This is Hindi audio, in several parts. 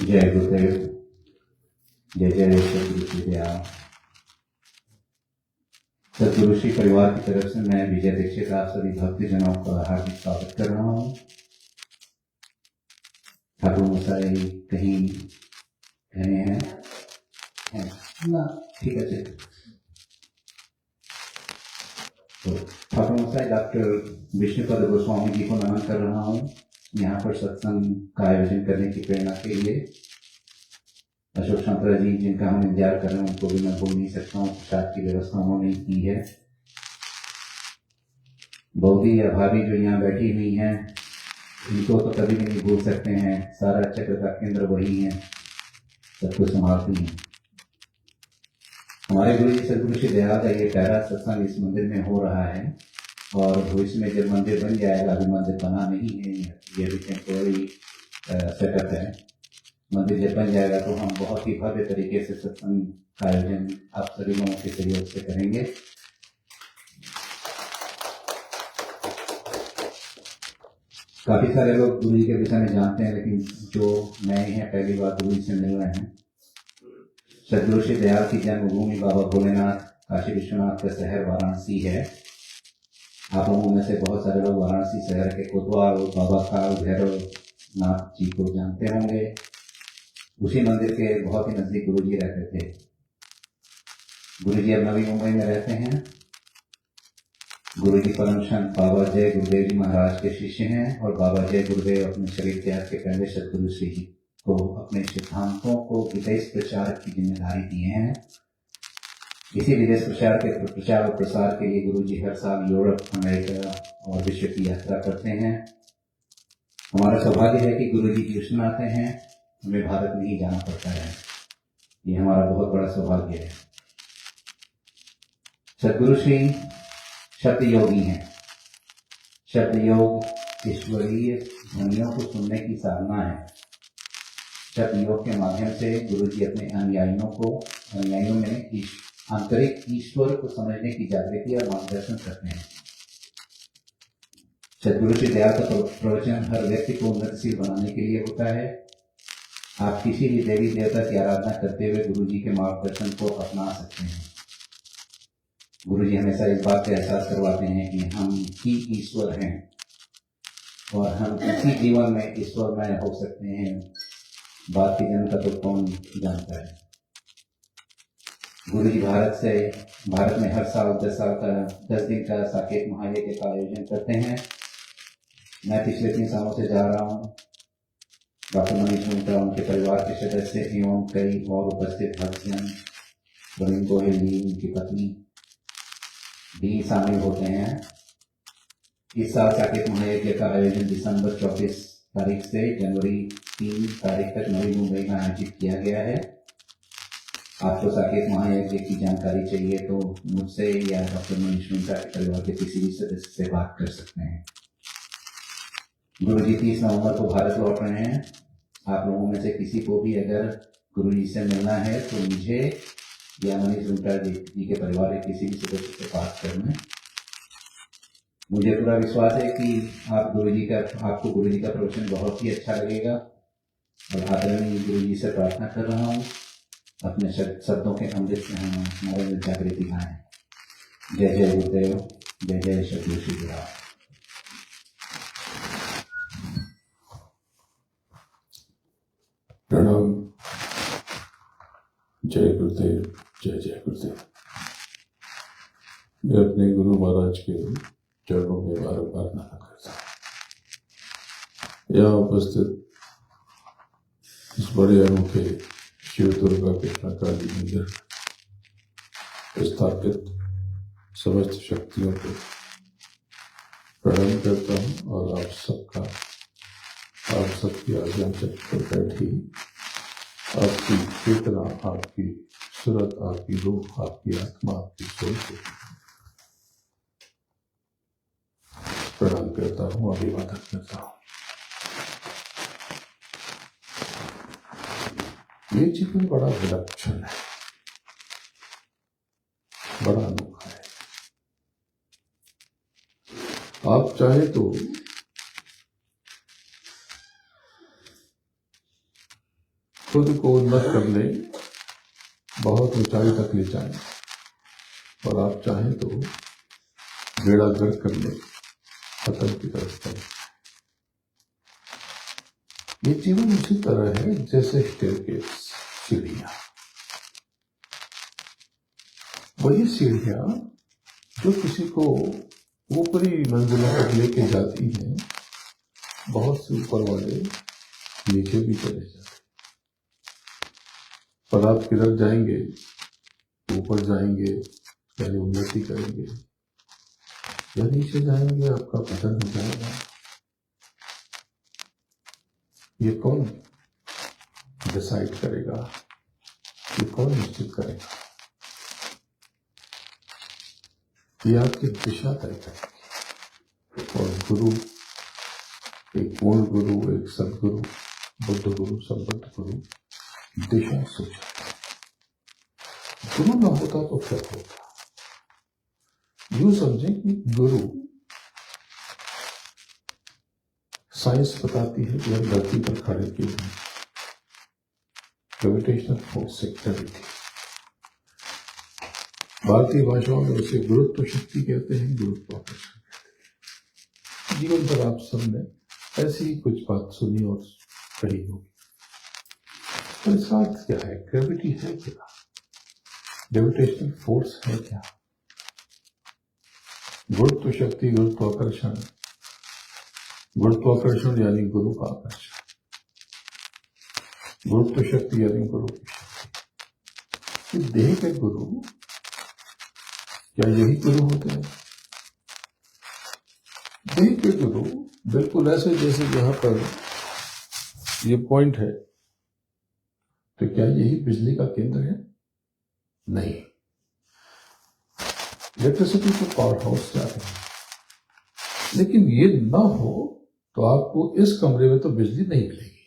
जय गुरुदेव, जय जय सदगुरु श्री दयाल। सदगुरु श्री परिवार की तरफ से मैं विजय दीक्षित आप सभी भक्तजनों का हार्दिक स्वागत कर रहा हूँ। ठाकुर मसाई कहीं गए हैं ना? ठीक है चलिए। तो ठाकुर मसाई डॉक्टर विष्णुपद गोस्वामी जी को नमन कर रहा हूँ। यहाँ पर सत्संग का आयोजन करने की प्रेरणा के लिए अशोक शंकर जी, जिनका हम इंतजार कर रहे हैं, उनको भी मैं भूल नहीं सकता हूँ। प्रसाद की व्यवस्था उन्होंने की है। बौदी या भाभी जो यहाँ बैठी हुई हैं, इनको तो कभी भी नहीं भूल सकते हैं। सारा चक्र का केंद्र वही है, सब कुछ संभालती हैं। हमारे गुरु जी सदगुरु श्री दयाल का ये पहला सत्संग इस मंदिर में हो रहा है और भविष्य में जब मंदिर बन जाएगा, अभी मंदिर बना नहीं है, ये भी टेम्पोररी सेटअप है। मंदिर जब बन जाएगा तो हम बहुत ही भव्य तरीके से सत्संग का आयोजन आप सभी लोगों के सहयोग से करेंगे। काफी सारे लोग गुरु जी के विषय में जानते हैं, लेकिन जो नए हैं, पहली बार गुरु जी से मिल रहे हैं। सदगुरु श्री दयाल की जन्मभूमि बाबा भोलेनाथ काशी विश्वनाथ का शहर वाराणसी है। आप लोगों में से बहुत सारे लोग वाराणसी शहर के कोतवाल और बाबा काल भैरव नाथ जी को जानते होंगे। उसी मंदिर के बहुत ही नजदीक गुरु जी रहते थे। गुरु जी अब नवी मुंबई में रहते हैं। गुरु जी परम संत बाबा जय गुरुदेव जी महाराज के शिष्य हैं और बाबा जय गुरुदेव अपने शरीर त्याग के पहले सदगुरु श्री जी को अपने सिद्धांतों को विदेश प्रचार की जिम्मेदारी दिए हैं। इसी विदेश प्रचार और प्रसार के लिए गुरु जी हर साल यूरोप, अमेरिका और विश्व की यात्रा करते हैं। हमारा सौभाग्य है कि गुरु जी ट्यूशन आते हैं, हमें भारत नहीं जाना पड़ता है। ये हमारा बहुत बड़ा सौभाग्य है। सदगुरु श्री शब्द योगी हैं। शब्द योग ईश्वरीय ध्वनियों को सुनने की साधना है। शब्द योग के माध्यम से गुरु जी अपने अनुयायियों में आंतरिक ईश्वर को समझने की जागृति और मार्गदर्शन करते हैं। सदगुरु श्री दयाल का प्रवचन हर व्यक्ति को उन्नतिशील बनाने के लिए होता है। आप किसी भी देवी देवता की आराधना करते हुए गुरु जी के मार्गदर्शन को अपना सकते हैं। गुरु जी हमेशा इस बात का एहसास करवाते हैं कि हम ही ईश्वर हैं और हम इसी जीवन में ईश्वरमय हो सकते हैं। बात की जन्म का तो कौन जानता है। गुरु जी भारत में हर साल 10 दिन का साकेत महायज्ञ का आयोजन करते हैं। मैं पिछले 3 सालों से जा रहा हूँ। डॉक्टर मनीष मिंत्रा, उनके परिवार के सदस्य एवं कई और उपस्थित भक्तजन, प्रवीण गोहिल जी, उनकी पत्नी भी शामिल होते हैं। इस साल साकेत महायज्ञ का आयोजन दिसंबर 24 तारीख से जनवरी 3 तारीख तक नवी मुंबई में आयोजित किया गया है। आपको साकेत महायज्ञ की जानकारी चाहिए तो मुझसे या डॉक्टर मनीष मिंत्रा के परिवार के किसी भी सदस्य से बात कर सकते हैं। गुरु जी 30 नवंबर को भारत लौट रहे हैं। आप लोगों में से किसी को भी अगर गुरु जी से मिलना है तो मुझे या मनीष मिंत्रा जी के परिवार के किसी भी सदस्य से बात करना। मुझे पूरा विश्वास है कि आपको गुरु जी का प्रवचन बहुत ही अच्छा लगेगा और आदरणीय गुरु जी से प्रार्थना कर रहा हूँ, अपने शब्दों के अमृत में हमारे में जागृति लाएं। जय जय गुरुदेव, जय जय सदगुरु श्री दयाल। प्रणाम। जय गुरुदेव, जय जय गुरुदेव। मैं अपने गुरु महाराज के चरणों में बार-बार नमन करता हूँ। यहाँ उपस्थित इस बड़े अनोखे शिव दुर्गा कृष्ण काली मंदिर स्थापित समस्त शक्तियों को प्रणाम करता हूँ और आप सबकी आज्ञा पर बैठी आपकी चेतना, आपकी सूरत, आपकी रूह, आपकी आत्मा, आपकी सोच प्रणाम करता हूँ, अभिवादन करता हूँ। ये जीवन बड़ा विलक्षण है, बड़ा अनोखा है। आप चाहे तो खुद को उन्नत कर ले, बहुत ऊंचाई तक ले जाए, और आप चाहें तो बेड़ा गर्क कर ले, खत्म की तरफ चले। ये जीवन उसी तरह है जैसे स्टेयरकेस, सीढ़ियां। वही सीढ़ियां जो किसी को ऊपरी मंजिलों तक लेके जाती हैं, बहुत से ऊपर वाले नीचे भी चले जाते, पर आप किधर जाएंगे, ऊपर जाएंगे यानी उन्नति करेंगे, या नीचे जाएंगे आपका पतन हो जाएगा। ये कौन डिसाइड करेगा, ये कौन निश्चित करेगा? ये आपकी दिशा तय करेगी। और गुरु, एक पूर्ण गुरु, एक सदगुरु, बुद्ध गुरु, संबद्ध गुरु दिशा सूचक। गुरु ना होता तो क्या होता? यूं समझें कि गुरु, साइंस बताती है कि हम धरती पर खड़े क्यों हैं। ग्रेविटेशनल फोर्स से ग्रेविटी, भारतीय भाषाओं में उसे गुरुत्व शक्ति कहते हैं, गुरुत्वाकर्षण कहते हैं। जीवन भर आप सबने ऐसी ही कुछ बात सुनी और कही होगी। तो इसका अर्थ क्या है? ग्रेविटी है क्या? ग्रेविटेशनल फोर्स है क्या? गुरुत्व शक्ति, गुरुत्वाकर्षण, गुरुत्वाकर्षण यानी गुरु का आकर्षण, गुरुत्व शक्ति यानी गुरु की शक्ति। देह के गुरु क्या यही गुरु होते हैं? देह के गुरु बिल्कुल ऐसे जैसे यहां पर ये पॉइंट है, तो क्या यही बिजली का केंद्र है? नहीं। इलेक्ट्रिसिटी तो पावर हाउस जा रही है, लेकिन ये ना हो तो आपको इस कमरे में तो बिजली नहीं मिलेगी।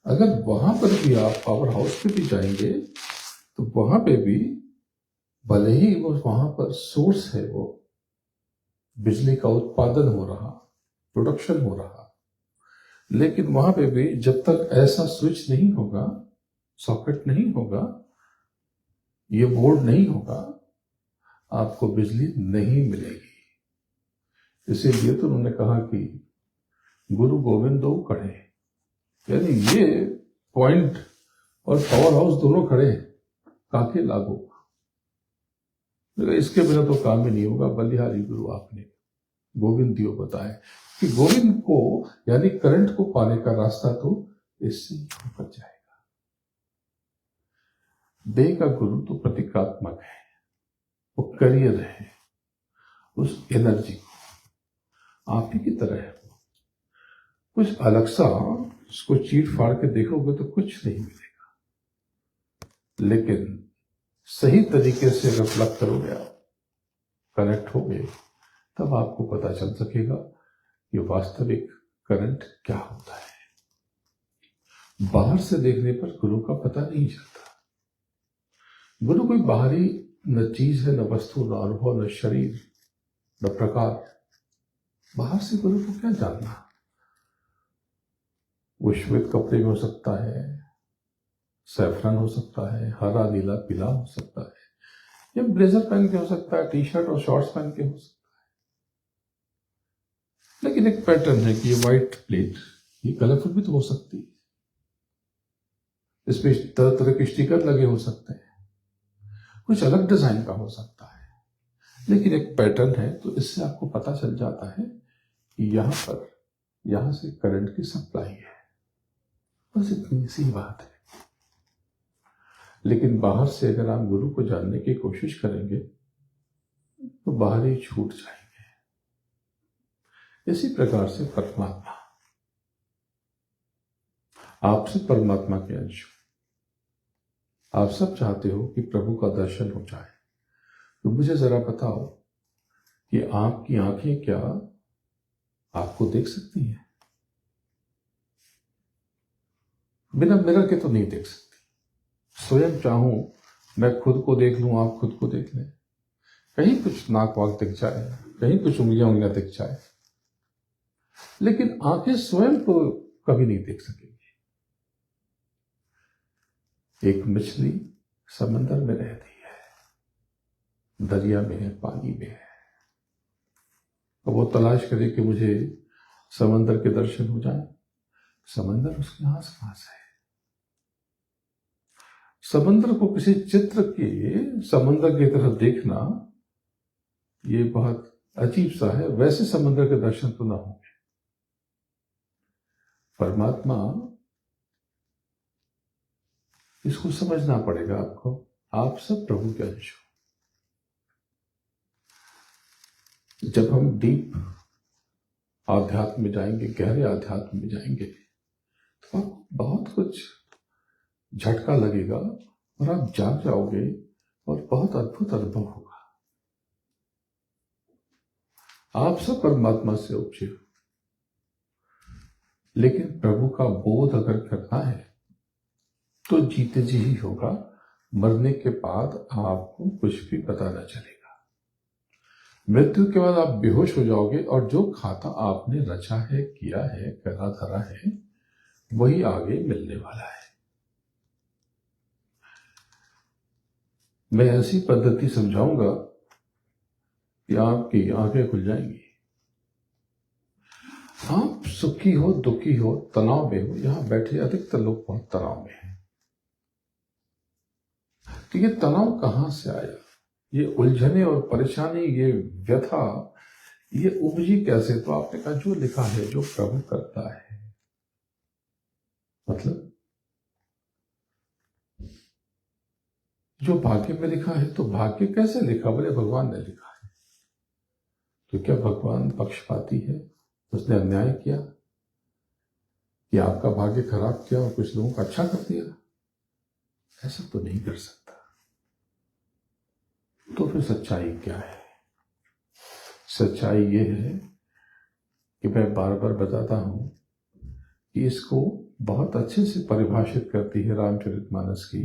अगर वहां पर भी आप पावर हाउस पे भी जाएंगे तो वहां पे भी भले ही वो वहां पर सोर्स है, वो बिजली का उत्पादन हो रहा, प्रोडक्शन हो रहा, लेकिन वहां पे भी जब तक ऐसा स्विच नहीं होगा, सॉकेट नहीं होगा, ये बोर्ड नहीं होगा, आपको बिजली नहीं मिलेगी। इसीलिए तो उन्होंने कहा कि गुरु गोविंद दो खड़े, यानी ये पॉइंट और पावर हाउस दोनों खड़े हैं, काके लागू। इसके बिना तो काम ही नहीं होगा। बलिहारी गुरु आपने गोविंद दियो बताए कि गोविंद को यानी करंट को पाने का रास्ता तो इससे ऊपर जाएगा। देह का गुरु तो प्रतीकात्मक है, वो करियर है, उस एनर्जी को आप ही की तरह है। कुछ अलग सा उसको चीट फाड़ के देखोगे तो कुछ नहीं मिलेगा, लेकिन सही तरीके से अगर प्लग करोगे, आप कनेक्ट हो गए, तब आपको पता चल सकेगा कि वास्तविक करंट क्या होता है। बाहर से देखने पर गुरु का पता नहीं चलता। गुरु कोई बाहरी न चीज है, न वस्तु, न अनुभव, न शरीर, न प्रकार। बाहर से गुरु को क्या जानना? वो श्वेत कपड़े में हो सकता है, सैफरन हो सकता है, हरा, नीला, पीला हो सकता है, या ब्लेजर पहन के हो सकता है, टी शर्ट और शॉर्ट्स पहन के हो सकता है। लेकिन एक पैटर्न है कि ये व्हाइट प्लेट, ये कलरफुल भी तो हो सकती है, इसमें तरह तरह के स्टिकर लगे हो सकते हैं, कुछ अलग डिजाइन का हो सकता है, लेकिन एक पैटर्न है। तो इससे आपको पता चल जाता है कि यहां से करंट की सप्लाई है। बस इतनी सी बात है। लेकिन बाहर से अगर आप गुरु को जानने की कोशिश करेंगे तो बाहर ही छूट जाएंगे। इसी प्रकार से परमात्मा, आपसे परमात्मा के अंश, आप सब चाहते हो कि प्रभु का दर्शन हो जाए, तो मुझे जरा बताओ कि आपकी आंखें क्या आपको देख सकती हैं? बिना मिरर के तो नहीं देख सकती। स्वयं चाहूं मैं खुद को देख लूं, आप खुद को देख लें, कहीं कुछ नाक वाक दिख जाए, कहीं कुछ उंगलियां दिख जाए, लेकिन आंखें स्वयं तो कभी नहीं देख सकेंगी। एक मछली समंदर में रहती है, दरिया में है, पानी में है, और वो तलाश करे कि मुझे समंदर के दर्शन हो जाए। समंदर उसके आसपास है। समंदर को किसी चित्र के समंदर की तरफ देखना ये बहुत अजीब सा है। वैसे समंदर के दर्शन तो ना होंगे। परमात्मा, इसको समझना पड़ेगा आपको। आप सब प्रभु के अंश हो। जब हम डीप आध्यात्म में जाएंगे, गहरे आध्यात्म में जाएंगे, तो आपको बहुत कुछ झटका लगेगा और आप जाग जाओगे और बहुत अद्भुत अनुभव होगा। आप सब परमात्मा से उपजे हो, लेकिन प्रभु का बोध अगर करना है तो जीते जी ही होगा। मरने के बाद आपको कुछ भी पता न चलेगा। मृत्यु के बाद आप बेहोश हो जाओगे और जो खाता आपने रचा है, किया है, करा धरा है, वही आगे मिलने वाला है। मैं ऐसी पद्धति समझाऊंगा कि आपकी आंखें खुल जाएंगी। आप सुखी हो, दुखी हो, तनाव में हो, यहां बैठे अधिकतर लोग बहुत तनाव में हैं। तो ये तनाव कहां से आया? ये उलझने और परेशानी, ये व्यथा, ये उपजी कैसे? तो आपने कहा जो लिखा है, जो प्रभु करता है। मतलब जो भाग्य में लिखा है, तो भाग्य कैसे लिखा? बोले भगवान ने लिखा है। तो क्या भगवान पक्षपाती है? उसने अन्याय किया कि आपका भाग्य खराब किया और कुछ लोगों का अच्छा कर दिया? ऐसा तो नहीं कर सकता। तो फिर सच्चाई क्या है? सच्चाई ये है कि मैं बार बार बताता हूं कि इसको बहुत अच्छे से परिभाषित करती है रामचरितमानस की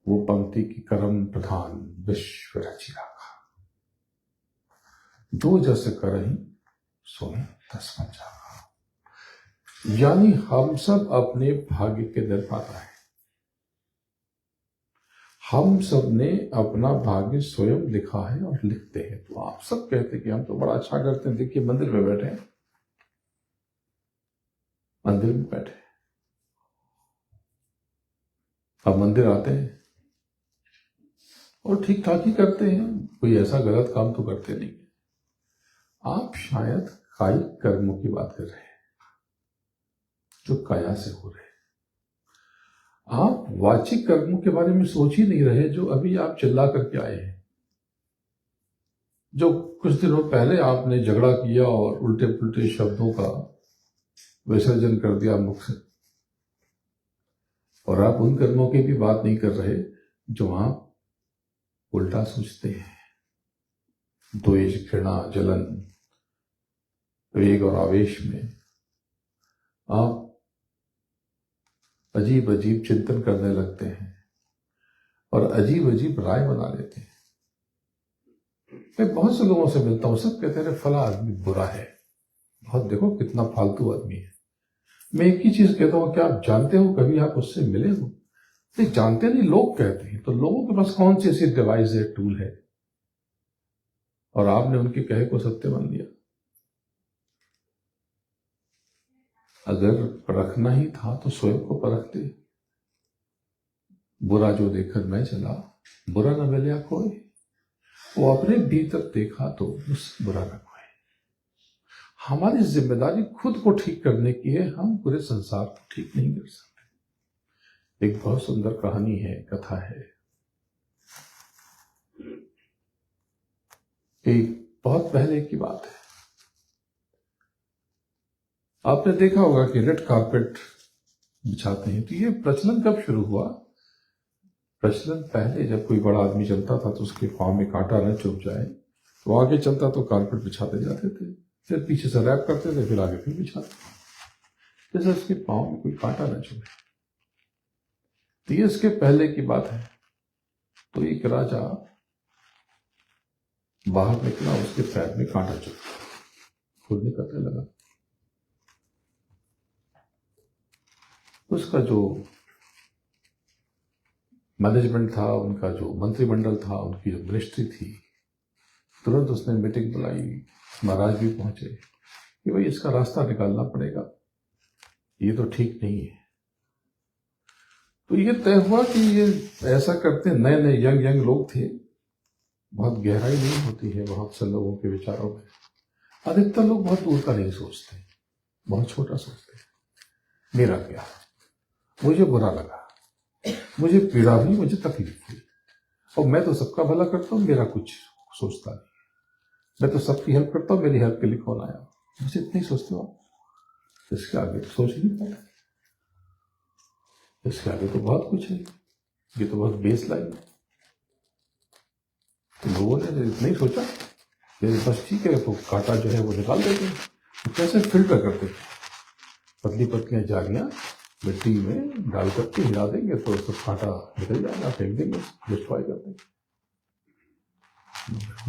वो पंक्ति की, कर्म प्रधान विश्व रचि राखा, जो जस करहि सोई तस मन जागा। यानी हम सब अपने भाग्य के निर्माता हैं। हम सब ने अपना भाग्य स्वयं लिखा है और लिखते हैं। तो आप सब कहते हैं कि हम तो बड़ा अच्छा करते हैं, देखिए मंदिर में बैठे हैं, मंदिर में बैठे, अब मंदिर आते हैं और ठीक ठाक ही करते हैं, कोई ऐसा गलत काम तो करते नहीं। आप शायद कायिक कर्मों की बात कर रहे हैं जो काया से हो रहे हैं। आप वाचिक कर्मों के बारे में सोच ही नहीं रहे जो अभी आप चिल्ला करके आए हैं। जो कुछ दिनों पहले आपने झगड़ा किया और उल्टे पुल्टे शब्दों का विसर्जन कर दिया मुख से, और आप उन कर्मों की भी बात नहीं कर रहे जो आप उल्टा सोचते हैं। द्वेष, घृणा, जलन, वेग और आवेश में आप अजीब अजीब चिंतन करने लगते हैं और अजीब अजीब राय बना लेते हैं। मैं बहुत से लोगों से मिलता हूं, सब कहते हैं फला आदमी बुरा है, बहुत देखो कितना फालतू आदमी है। मैं एक ही चीज कहता हूं, क्या आप जानते हो कभी आप उससे मिले हो? नहीं जानते, नहीं, लोग कहते हैं। तो लोगों के पास कौन सी ऐसी डिवाइस है, टूल है, और आपने उनके कहे को सत्य मान लिया? अगर परखना ही था तो स्वयं को परखते। बुरा जो देखकर मैं चला, बुरा न मिले कोई, वो अपने भीतर देखा तो उससे बुरा न कोई। हमारी जिम्मेदारी खुद को ठीक करने की है, हम पूरे संसार को ठीक नहीं कर सकते। एक बहुत सुंदर कहानी है, कथा है। एक बहुत पहले की बात है। आपने देखा होगा कि रेड कारपेट बिछाते हैं। तो ये प्रचलन कब शुरू हुआ? प्रचलन पहले जब कोई बड़ा आदमी चलता था तो उसके पांव में कांटा न चुभ जाए तो आगे चलता तो कारपेट बिछाते जाते थे, फिर पीछे से रैप करते थे, फिर आगे फिर बिछाते, जैसे उसके पांव में कोई कांटा न चुभे। तो ये इसके पहले की बात है। तो एक राजा बाहर निकला, उसके पैर में कांटा चुभा, खुद निकलने लगा। उसका जो मैनेजमेंट था, उनका जो मंत्रिमंडल था, उनकी जो मिनिस्ट्री थी, तुरंत उसने मीटिंग बुलाई। महाराज भी पहुंचे कि भाई इसका रास्ता निकालना पड़ेगा, ये तो ठीक नहीं है। तो ये तय हुआ कि ये ऐसा करते, नए नए यंग लोग थे, बहुत गहराई नहीं होती है बहुत से लोगों के विचारों में। अधिकतर लोग बहुत दूर का नहीं सोचते, बहुत छोटा सोचते हैं। मेरा क्या, मुझे बुरा लगा, मुझे पीड़ा हुई, मुझे तकलीफ हुई, और मैं तो सबका भला करता हूँ, मेरा कुछ सोचता नहीं। मैं तो सबकी हेल्प करता हूँ, मेरी हेल्प के लिए कौन आया? मुझे इतना ही सोचते हो आप। इसके आगे तो सोच नहीं पाता, इसके आगे तो बहुत कुछ है, ये तो बहुत बेस लाइन है। तो लोगों ने इतना ही सोचा कि बस ठीक है, तो कांटा जो है वो निकाल देते हैं। तो कैसे फिल्टर करते थे, पतली पतलियां जालियां मिट्टी में डाल करके हिला देंगे तो सब कांटा निकल जाएगा, फेंक देंगे, डिस्ट्रॉय कर देंगे।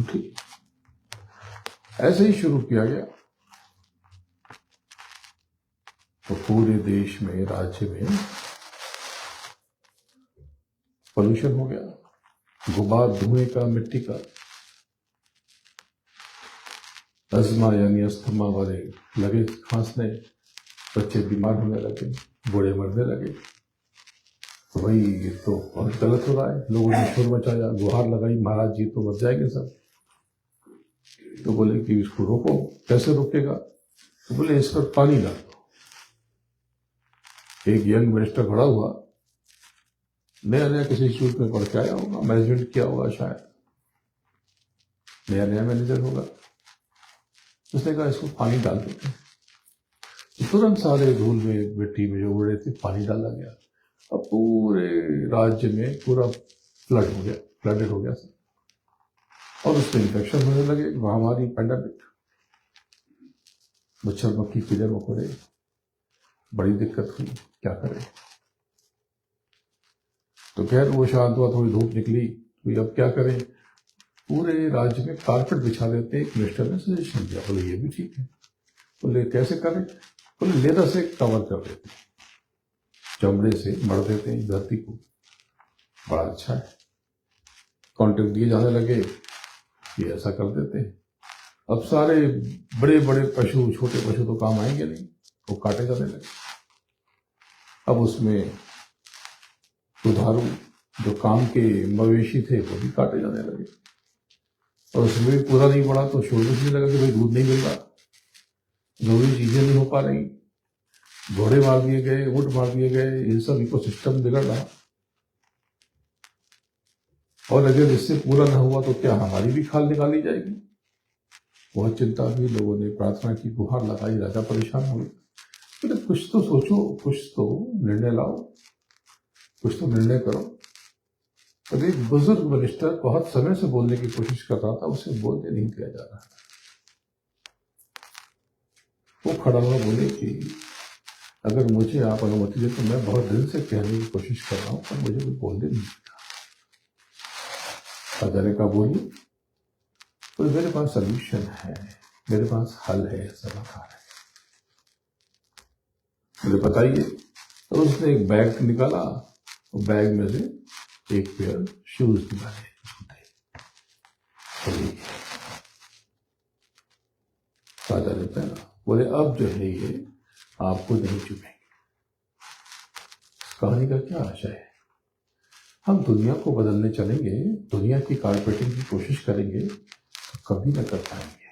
ठीक ऐसे ही शुरू किया गया। तो पूरे देश में, राज्य में पोल्यूशन हो गया, गुबार, धुएं का, मिट्टी का। अस्थमा यानी अस्थमा वाले लगे खांसने, बच्चे बीमार होने लगे, बूढ़े मरने लगे। तो भाई ये तो बहुत गलत हो रहा है। लोगों ने शोर मचाया, गुहार लगाई, महाराज जी तो मर जाएंगे सब। तो बोले कि इसको रोको। कैसे रोकेगा? तो बोले इस पर पानी डाल दो। एक यंग मिनिस्टर खड़ा हुआ, नया नया किसी इंस्टीट्यूट में पढ़ के आया होगा, मैनेजमेंट किया होगा शायद, नया नया मैनेजर होगा। उसने कहा इसको पानी डाल देते हैं। तुरंत सारे धूल में, मिट्टी में जो उड़ रहे थे, पानी डाला गया। अब पूरे राज्य में पूरा फ्लड हो गया, फ्लडेड हो गया सब। और उसमें इन्फेक्शन होने लगे, महामारी, पैंडेमिक, मच्छर मक्खी, कीड़े मकोड़े, बड़ी दिक्कत हुई। क्या करें? तो खैर वो शांत हुआ, थोड़ी धूप निकली। तो अब क्या करें? पूरे राज्य में कारपेट बिछा देते हैं। एक मिनिस्टर ने सजेशन दिया, बोले ये भी ठीक है। बोले कैसे करें? बोले लेदर से कवर कर देते हैं, चमड़े से मढ़ देते हैं धरती को, बड़ा अच्छा है। कॉन्ट्रैक्ट दिए जाने लगे कि ऐसा कर देते हैं। अब सारे बड़े बड़े पशु, छोटे पशु तो काम आएंगे नहीं, वो काटे जाने लगे। अब उसमें दुधारू जो काम के मवेशी थे वो भी काटे जाने लगे, और उसमें भी पूरा नहीं पड़ा तो शोर मचने लगा कि भाई दूध नहीं मिल रहा, जरूरी चीजें नहीं हो पा रही, घोड़े मार दिए गए, ऊंट मार दिए गए, इन सब इकोसिस्टम बिगड़ रहा। और अगर इससे पूरा न हुआ तो क्या हमारी भी खाल निकाली जाएगी? बहुत चिंता हुई, लोगों ने प्रार्थना की, गुहार लगाई, राजा परेशान हुए। तो कुछ तो सोचो, कुछ तो निर्णय लाओ, कुछ तो निर्णय करो। तब एक बुजुर्ग मिनिस्टर बहुत समय से बोलने की कोशिश कर रहा था, उसे बोलने नहीं दिया जा रहा था। वो खड़ा हुआ बोले कि अगर मुझे आप अनुमति दे तो मैं बहुत दिन से कहने की कोशिश कर रहा हूं, पर मुझे कोई बोलने नहीं देता। राजा ने कहा बोलिए। तो मेरे पास सोल्यूशन है, मेरे पास हल है, समाधान है, मुझे बताइए। तो उसने एक बैग निकाला, और बैग में से एक पेयर शूज निकाले, राजा ने पहना। बोले अब जो है ये आपको नहीं चुभेंगे। कहानी का क्या आशय है? हम दुनिया को बदलने चलेंगे, दुनिया की कारपेटिंग की कोशिश करेंगे तो कभी न कर पाएंगे,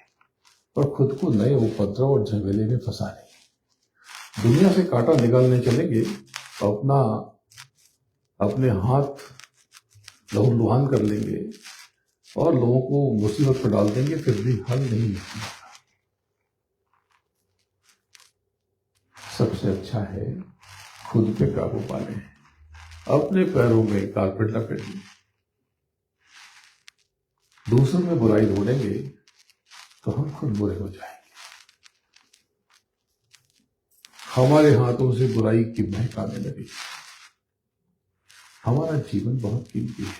और खुद को नए उपद्रव और झमेले में फंसाएंगे। दुनिया से कांटा निकालने चलेंगे तो अपने हाथ लहूलुहान कर लेंगे और लोगों को मुसीबत पर डाल देंगे, फिर भी हल नहीं निकलेगा। सबसे अच्छा है खुद पे काबू पाले, अपने पैरों में कारपेट लपेट लें। दूसरों में बुराई ढूंढेंगे तो हम खुद बुरे हो जाएंगे। हमारे हाथों से बुराई की महक आने लगी। हमारा जीवन बहुत कीमती है,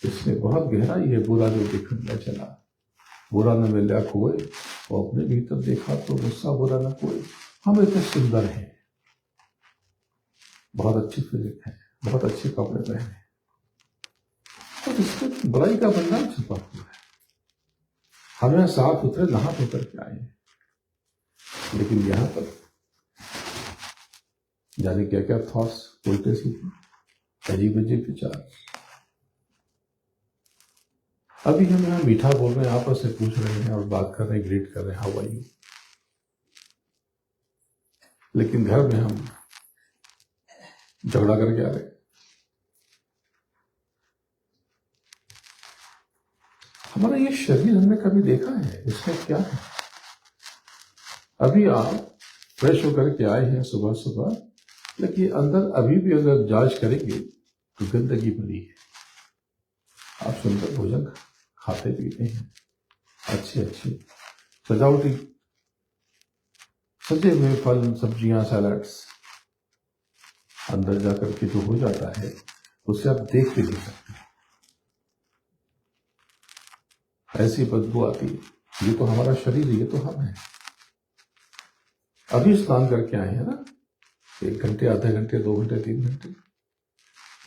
इसमें बहुत गहराई है। बुरा जो दिखने चला, बुरा न मिला कोई, और अपने भीतर देखा तो गुस्सा बुरा न कोई। हम इतने सुंदर हैं, बहुत अच्छी फिजिक है, बहुत अच्छे कपड़े पहने, और इसमें बुराई का भंडार छुपा हुआ है। हम यहाँ साफ सुथरे नहा धोकर के आए हैं, लेकिन यहाँ पर जाने क्या क्या थॉट्स, उल्टे सीधे अजीब अजीब विचार। अभी हम यहाँ मीठा बोल रहे हैं, आपस से पूछ रहे हैं और बात कर रहे हैं, ग्रीट कर रहे हैं, हाउ आर यू, लेकिन घर में हम झगड़ा करके आ रहे हैं। हमारा ये शरीर हमने कभी देखा है, इसमें क्या है? अभी आप फ्रेश होकर के आए हैं सुबह सुबह, लेकिन अंदर अभी भी अगर जांच करेंगे तो गंदगी भरी है। आप सुंदर भोजन खाते पीते हैं, अच्छे अच्छे सजावटी सजे हुए फल, सब्जियां, सैलड्स, अंदर जाकर के जो हो जाता है उसे आप देख भी नहीं सकते, ऐसी बदबू आती है। ये तो हमारा शरीर है, ये तो हम है। अभी स्नान करके आए हैं ना, 1 घंटे, आधे घंटे, 2 घंटे, 3 घंटे,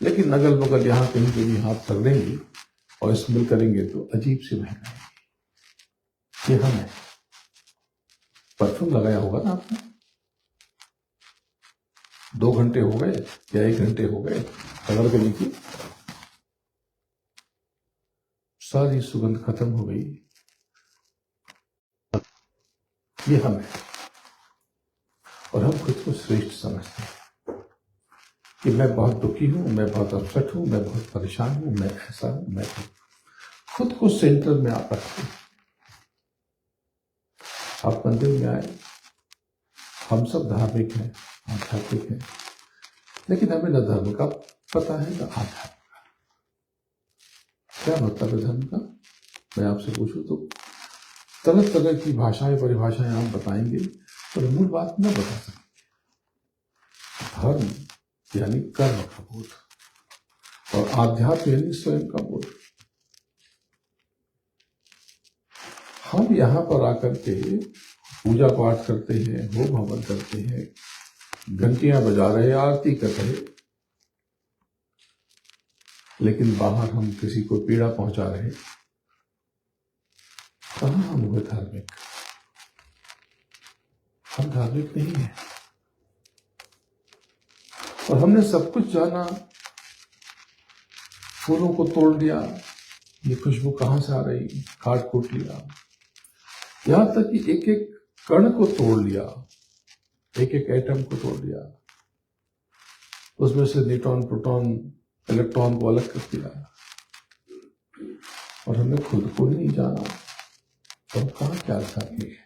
लेकिन अगल बगल यहाँ कहीं कहीं हाथ रगड़ेंगे और स्मेल करेंगे तो अजीब सी महक आएगी। ये हम है। परफ्यूम लगाया होगा ना आपने, 2 घंटे हो गए या 1 घंटे हो गए, रगड़ के लीजिए, सारी सुगंध खत्म हो गई। ये हम है। और हम खुद को श्रेष्ठ समझते हैं कि मैं बहुत दुखी हूं, मैं बहुत अपसेट हूं, मैं बहुत परेशान हूं, मैं ऐसा हूं, मैं खुद को सेंटर में आप रखते हैं। आप मंदिर में आए, हम सब धार्मिक हैं, आध्यात्मिक हैं, लेकिन हमें न धर्म का पता है न आध्यात्म का। क्या मतलब है धर्म का? मैं आपसे पूछूं तो तरह तरह की भाषाएं, परिभाषाएं आप बताएंगे, पर मूल बात न बता सकते। धर्म यानी कर्म का बोध, और आध्यात्म यानी स्वयं का बोध। हम यहां पर आकर के पूजा पाठ करते हैं, होम हवन करते हैं, घंटियां बजा रहे, आरती कर रहे, लेकिन बाहर हम किसी को पीड़ा पहुंचा रहे। कहां हम हुए धार्मिक? हम धार्मिक नहीं है। और हमने सब कुछ जाना, फूलों को तोड़ लिया, ये खुशबू कहां से आ रही, काट कूट लिया, यहां तक कि एक एक कण को तोड़ लिया, एक एक एटम को तोड़ लिया, उसमें से न्यूट्रॉन, प्रोटॉन, इलेक्ट्रॉन को अलग कर दिया, और हमने खुद को नहीं जाना। तो हम कहां क्या आध्यात्मिक है?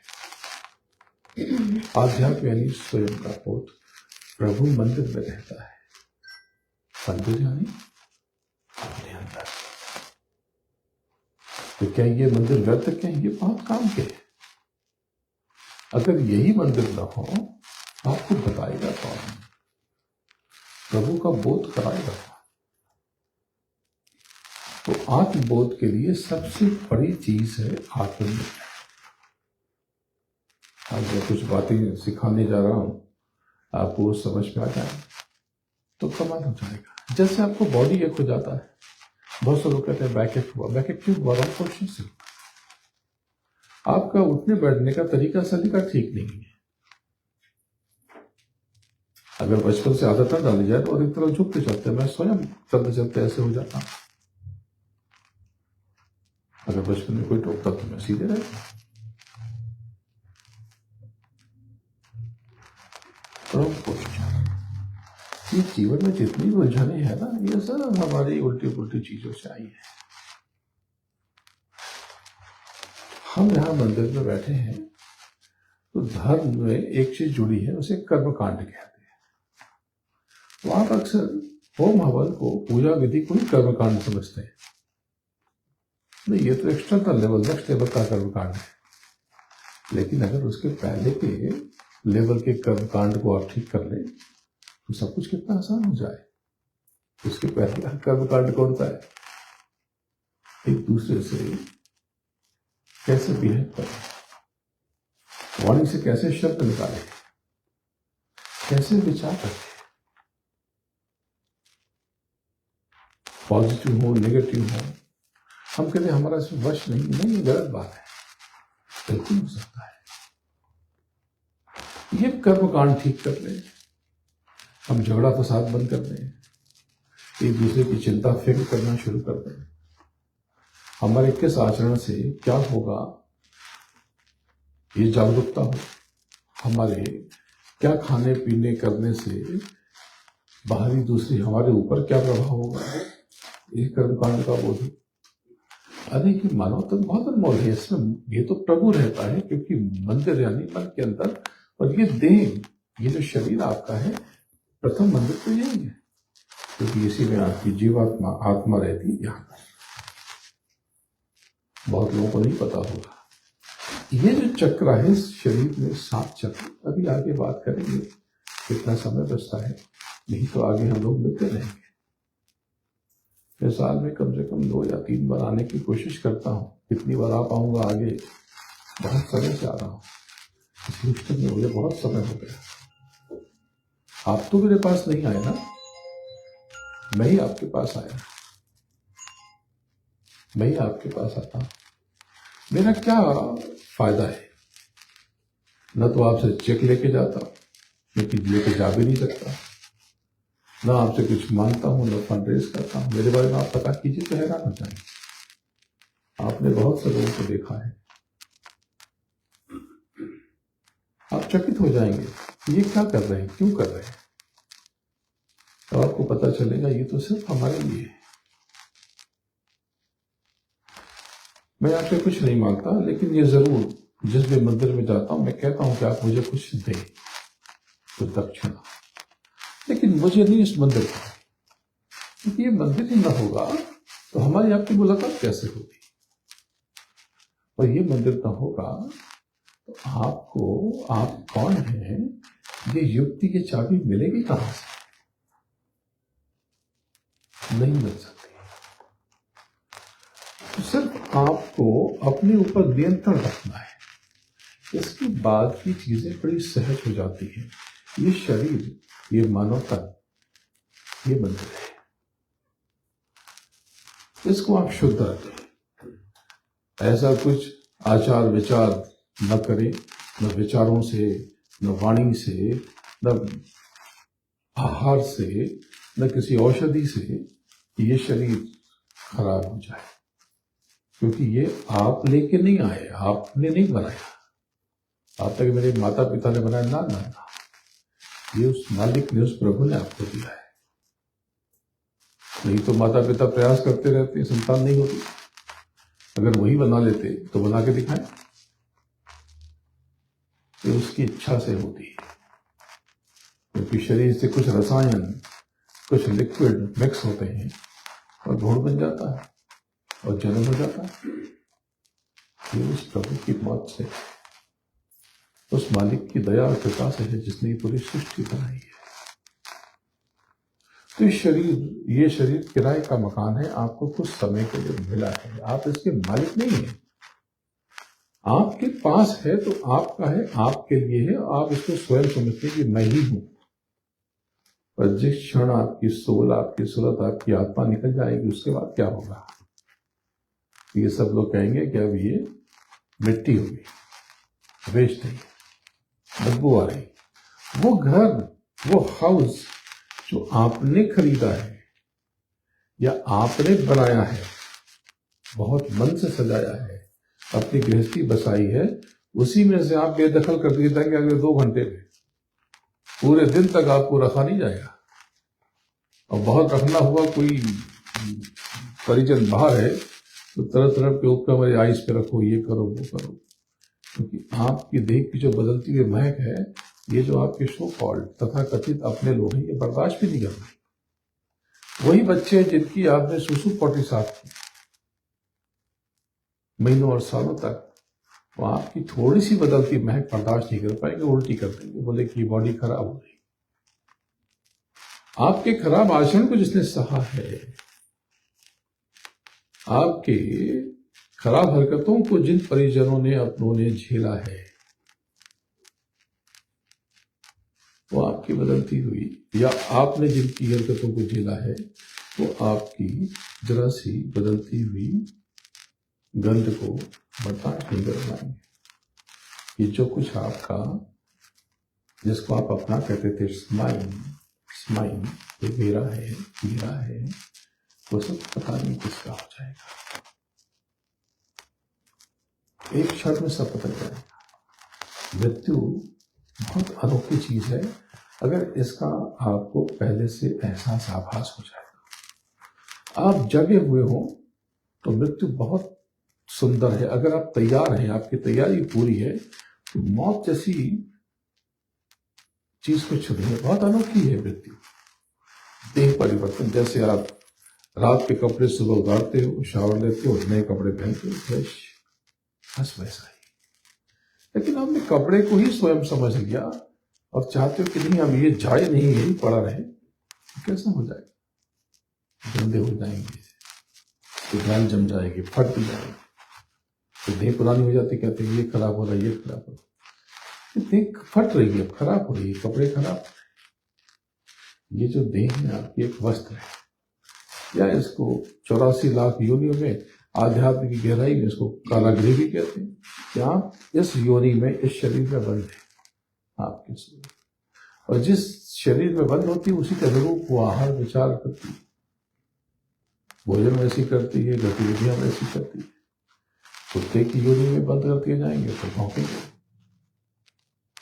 आध्यात्म यानी स्वयं का बोध। प्रभु मंदिर में रहता है, मंदिर यानी अपने अंदर। तो क्या ये मंदिर व्यर्थ के हैं? ये बहुत काम के हैं। अगर यही मंदिर न हो, आपको बताएगा कौन? प्रभु का बोध कराएगा। तो आत्मबोध के लिए सबसे बड़ी चीज है आत्मबोध। आज मैं कुछ बातें सिखाने जा रहा हूं, आपको समझ में आ जाए तो कमाल हो जाएगा। जैसे आपको बॉडी एक हो जाता है, बहुत से लोग कहते हैं बैक एक हुआ। बैक एक क्यों हुआ? रॉन्ग पोजीशन से। आपका उठने बैठने का तरीका सलीका ठीक नहीं है। अगर बचपन से आदत न डाली जाए तो एक तरह झुकते चलते, मैं स्वयं चलते चलते ऐसे हो जाता। अगर बचपन में कोई टोकता तो मैं सीधे रहता। Wrong posture. ये जीवन में जितनी उलझने हैं ना, ये सब हमारी उल्टी पुल्टी चीजों से आई है। हम यहां मंदिर में बैठे हैं तो धर्म में एक चीज जुड़ी है, उसे कर्मकांड कहते हैं। तो आप अक्सर होम हवन को, पूजा विधि को ही कर्मकांड समझते हैं। नहीं, ये तो एक्सटर्नल लेवल, नेक्स्ट लेवल का कर्मकांड है। लेकिन अगर उसके पहले के लेवल के कर्मकांड को आप ठीक कर लें तो सब कुछ कितना आसान हो जाए। उसके पहले कर्मकांड कौन सा है? एक दूसरे से कैसे बिहेव करें, वाणी से कैसे शब्द निकालें, कैसे विचार रखें, पॉजिटिव हो नेगेटिव हो, हम कहते हैं हमारा इसमें वश नहीं, ये गलत बात है। बिल्कुल हो सकता है। ये कर्मकांड ठीक कर ले, हम झगड़ा फसाद बंद कर दें, एक दूसरे की चिंता फिक्र करना शुरू कर दें। हमारे किस आचरण से क्या होगा ये जागरूकता हो, हमारे क्या खाने पीने करने से बाहरी दूसरी हमारे ऊपर क्या प्रभाव होगा, ये कर्मकांड का बोध। अरे ये मानव तक बहुत अनमोल है, इसमें ये तो प्रभु रहता है, क्योंकि मंदिर यानी मन के अंदर, और ये देह, ये जो शरीर आपका है, प्रथम मंदिर तो यही है, क्योंकि इसी में आपकी जीवात्मा आत्मा रहती है। यहाँ बहुत लोगों को नहीं पता होगा ये जो चक्र है शरीर में, 7 चक्र, अभी आगे बात करेंगे, कितना समय बचता है, नहीं तो आगे हम लोग मिलते रहेंगे। मैं साल में कम से कम 2 या 3 बार आने की कोशिश करता हूँ, कितनी बार आ पाऊंगा आगे, बहुत समय से आ रहा हूँ, इस ह्यूस्टन में मुझे बहुत समय हो गया। आप तो मेरे पास नहीं आए ना, मैं ही आपके पास आया, मैं ही आपके पास आता। मेरा क्या फायदा है, न तो आपसे चेक लेके जाता, लेकिन लेके जा भी नहीं सकता, ना आपसे कुछ मांगता हूं, ना फंड रेज करता हूं। मेरे बारे में आप पता कीजिए तो हैरान हो जाएंगे। आपने बहुत से लोगों को देखा है, आप चकित हो जाएंगे, ये क्या कर रहे हैं, क्यों कर रहे हैं, तो आपको पता चलेगा ये तो सिर्फ हमारे लिए है। मैं आपसे कुछ नहीं मांगता, लेकिन ये जरूर जिस भी मंदिर में जाता हूं मैं कहता हूं कि आप मुझे कुछ दें, कुछ दक्षिणा, लेकिन मुझे नहीं इस मंदिर का, क्योंकि ये मंदिर ही ना होगा तो हमारी आपकी मुलाकात कैसे होगी, और ये मंदिर ना होगा तो आपको, आप कौन हैं, ये युक्ति की चाबी मिलेगी कहां से, नहीं मिल सकती। तो सिर्फ आपको अपने ऊपर नियंत्रण रखना है, इसके बाद की चीजें बड़ी सहज हो जाती हैं। ये शरीर, ये मानवता, ये मंदिर है, इसको आप शुद्ध रखें, ऐसा कुछ आचार विचार न करें, न विचारों से, न वाणी से, न आहार से, न किसी औषधि से ये शरीर खराब हो जाए, क्योंकि ये आप लेके नहीं आए, आपने नहीं बनाया, आप तक मेरे माता पिता ने बनाया ना, ना ना, ये उस मालिक ने, उस प्रभु ने आपको दिया है। नहीं तो माता पिता प्रयास करते रहते, संतान नहीं होती, अगर वही बना लेते तो बना के दिखाएं, ये उसकी इच्छा से होती है, क्योंकि शरीर से कुछ रसायन, कुछ लिक्विड मिक्स होते हैं और घोड़ बन जाता है और जन्म हो जाता है। ये उस प्रभु की मौत से, उस मालिक की दया और कृपा से है जिसने पूरी सृष्टि बनाई है। तो ये शरीर किराए का मकान है, आपको कुछ समय के लिए मिला है, आप इसके मालिक नहीं हैं। आपके पास है तो आपका है, आपके लिए है, आप इसको स्वयं समझते कि मैं ही हूं। पर जिस क्षण आपकी सोल, आपकी सूरत, आपकी आत्मा निकल जाएगी, उसके बाद क्या होगा, ये सब लोग कहेंगे कि अब ये मिट्टी हो गई, वेस्ट है, बदबू आ रही। वो घर, वो हाउस जो आपने खरीदा है या आपने बनाया है, बहुत मन से सजाया है, अपनी गृहस्थी बसाई है, उसी में से आप बेदखल कर दिए जाएंगे अगले 2 घंटे में, पूरे दिन तक आपको रखा नहीं जाएगा। और बहुत रखना हुआ, कोई परिजन बाहर है तो तरह के उपक्रम, मेरे आइस पे रखो, ये करो, वो करो, क्योंकि आपकी देह की जो बदलती हुई महक है, ये जो आपके सो कॉल्ड तथा कथित अपने लोग हैं, ये बर्दाश्त भी नहीं कर रहे। वही बच्चे हैं जिनकी आपने सुसु पोटी साफ की महीनों और सालों तक, वो आपकी थोड़ी सी बदलती महक बर्दाश्त नहीं कर पाएंगे, उल्टी कर देंगे, बोले कि बॉडी खराब हो गई। आपके खराब आचरण को जिसने सहा है, आपके खराब हरकतों को जिन परिजनों ने, अपनों ने झेला है, वो आपकी बदलती हुई, या आपने जिनकी हरकतों को झेला है, वो आपकी जरा सी बदलती हुई गंध को बर्दाश्त नहीं कर पाएंगे। ये जो कुछ आपका, जिसको आप अपना कहते थे स्माइल, ये मेरा है, वो सब पता नहीं किसका हो जाएगा। एक क्षण में सब बदल जाएगा। मृत्यु बहुत अनोखी चीज है। अगर इसका आपको पहले से एहसास, आभास हो जाएगा, आप जगे हुए हो, तो मृत्यु बहुत सुंदर है। अगर आप तैयार हैं, आपकी तैयारी पूरी है, तो मौत जैसी चीज कुछ नहीं है। बहुत अनोखी है मृत्यु। देह परिवर्तन, जैसे आप रात के कपड़े सुबह उतारते हो, शावर लेते हो, नए कपड़े पहनते हो, फ्रेश, बस वैसा ही। लेकिन आपने कपड़े को ही स्वयं समझ लिया और चाहते हो कि नहीं, अब ये जाए नहीं, यही पड़ा रहे, तो कैसा हो जाएगा? गंदे हो जाएंगे, तो गाल जम जाएगी, फट भी जाएगी, तो देह पुरानी हो जाती, कहते हैं ये खराब हो रहा है, ये खराब हो रहा है। देह फट रही है, खराब हो रही है, कपड़े खराब हो रहे हैं। ये जो देह है आपकी एक वस्त्र है, या इसको 84 लाख योनियों में, आध्यात्म की गहराई में इसको कारागृह भी कहते हैं। कि आप इस योनि में, इस शरीर में बंद है आपके स्वरूप, और जिस शरीर में बंद होती है उसी के अनुरूप वो आहार विचार करती है, भोजन वैसी करती है, गतिविधियां वैसी करती है। कुत्ते की योनि में बंद करते जाएंगे तो भौंकेंगे,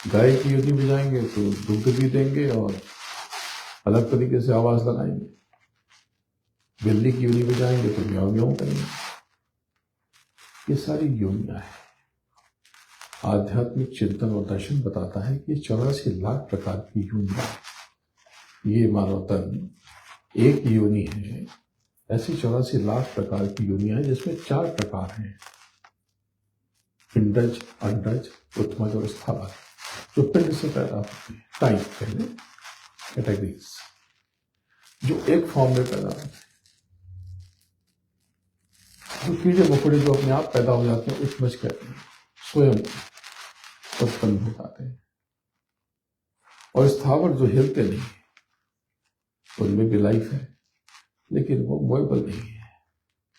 गाय की योनि में जाएंगे तो दुग्ध भी देंगे और अलग तरीके से आवाज लगाएंगे, बिल्ली की योनि में जाएंगे तो म्याऊं म्याऊं करेंगे। ये सारी योनियां हैं। आध्यात्मिक चिंतन और दर्शन बताता है कि 84 लाख प्रकार की योनियां, ये मानव तन एक योनि है। ऐसी 84 लाख प्रकार की योनियां हैं, जिसमें 4 प्रकार हैं, पिंडज, अंडज, उत्मज और स्थावर, जो पिंड से पैदा होते हैं। टाइप पहले कैटेगरीज, जो एक फॉर्म में पैदा होते हैं, जो कीड़े मकोड़े जो अपने आप पैदा हो जाते हैं, उत्मज कहते हैं, स्वयं उत्पन्न हो जाते हैं। और स्थावर जो हिलते नहीं, उनमें भी लाइफ है, लेकिन वो मूवेबल नहीं है,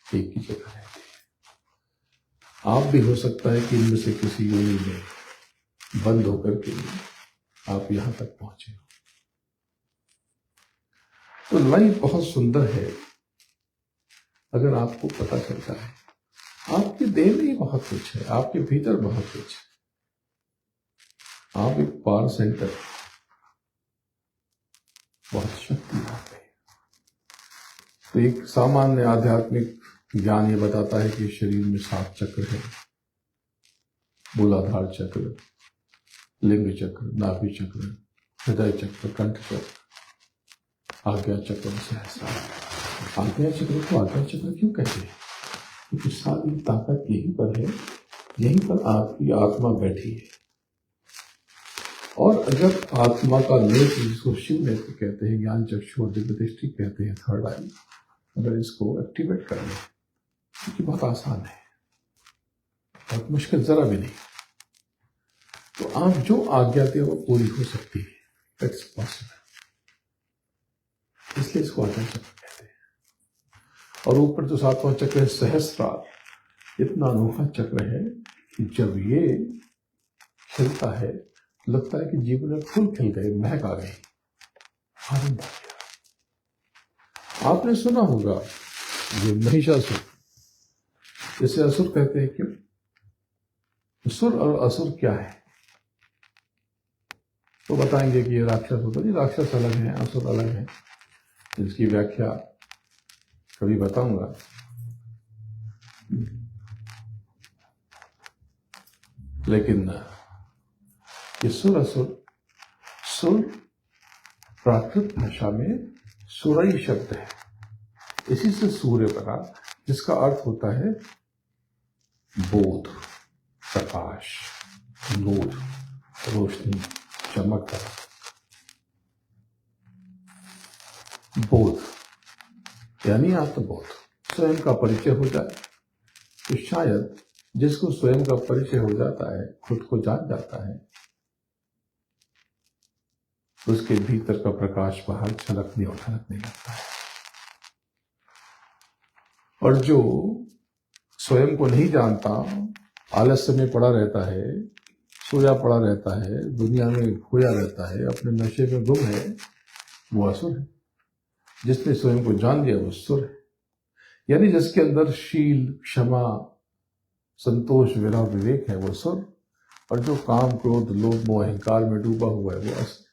एक ही जगह है। आप भी हो सकता है कि इनमें से किसी योनि में बंद होकर के आप यहां तक पहुंचे हो। तो लाइफ बहुत सुंदर है अगर आपको पता चलता है। आपके देह में ही बहुत कुछ है, आपके भीतर बहुत कुछ है। आप एक पावर सेंटर, बहुत शक्ति है। तो एक सामान्य आध्यात्मिक ज्ञान ये बताता है कि शरीर में 7 चक्र है, मूलाधार चक्र, लिंग चक्र, नाभि चक्र, हृदय चक्र, कंठ चक्र, आज्ञा चक्र, सहस्रार। आज्ञा चक्र को आज्ञा चक्र क्यों कहते हैं? क्योंकि सारी ताकत यहीं पर है, यहीं पर आपकी आत्मा बैठी है। और अगर आत्मा का नेत्र, जिसको शिव नेत्र कहते हैं, ज्ञान चक्षु और दिव्य दृष्टि कहते हैं, थर्ड आई, अगर इसको एक्टिवेट कर लें, क्योंकि बहुत आसान है, बहुत मुश्किल जरा भी नहीं, तो आप जो आज्ञा थे वो पूरी हो सकती है। इट्स पॉसिबल, इसलिए इसको आज्ञा चक्र कहते हैं। और ऊपर जो 7वां चक्र है, सहस्रार, इतना अनोखा चक्र है कि जब ये खिलता है, लगता है कि जीवन में फूल खिल गए, महक आ गई, आनंद आ गया। आपने सुना होगा ये महिषासुर, इसे असुर कहते हैं। क्यों? सुर और असुर क्या है? तो बताएंगे कि ये राक्षस होता है। राक्षस अलग है, असुर अलग है, इसकी व्याख्या कभी बताऊंगा। लेकिन ये सुर असुर, सुर प्राकृत भाषा में सुरई शब्द है, इसी से सूर्य बना, जिसका अर्थ होता है बोध, प्रकाश, नूर, रोशनी, चमक। बोध यानी आत्मबोध, स्वयं का परिचय हो जाए। तो शायद जिसको स्वयं का परिचय हो जाता है, खुद को जान जाता है, उसके भीतर का प्रकाश बाहर छलकने और ढलकने लगता है। और जो स्वयं को नहीं जानता, आलस्य में पड़ा रहता है, सोया पड़ा रहता है, दुनिया में खोया रहता है, अपने नशे में गुम है, वो असुर है। जिसने स्वयं को जान लिया वो सुर है। यानी जिसके अंदर शील, क्षमा, संतोष, विरह, विवेक है वो सुर, और जो काम, क्रोध, लोभ, मोह, अहंकार में डूबा हुआ है वो असुर।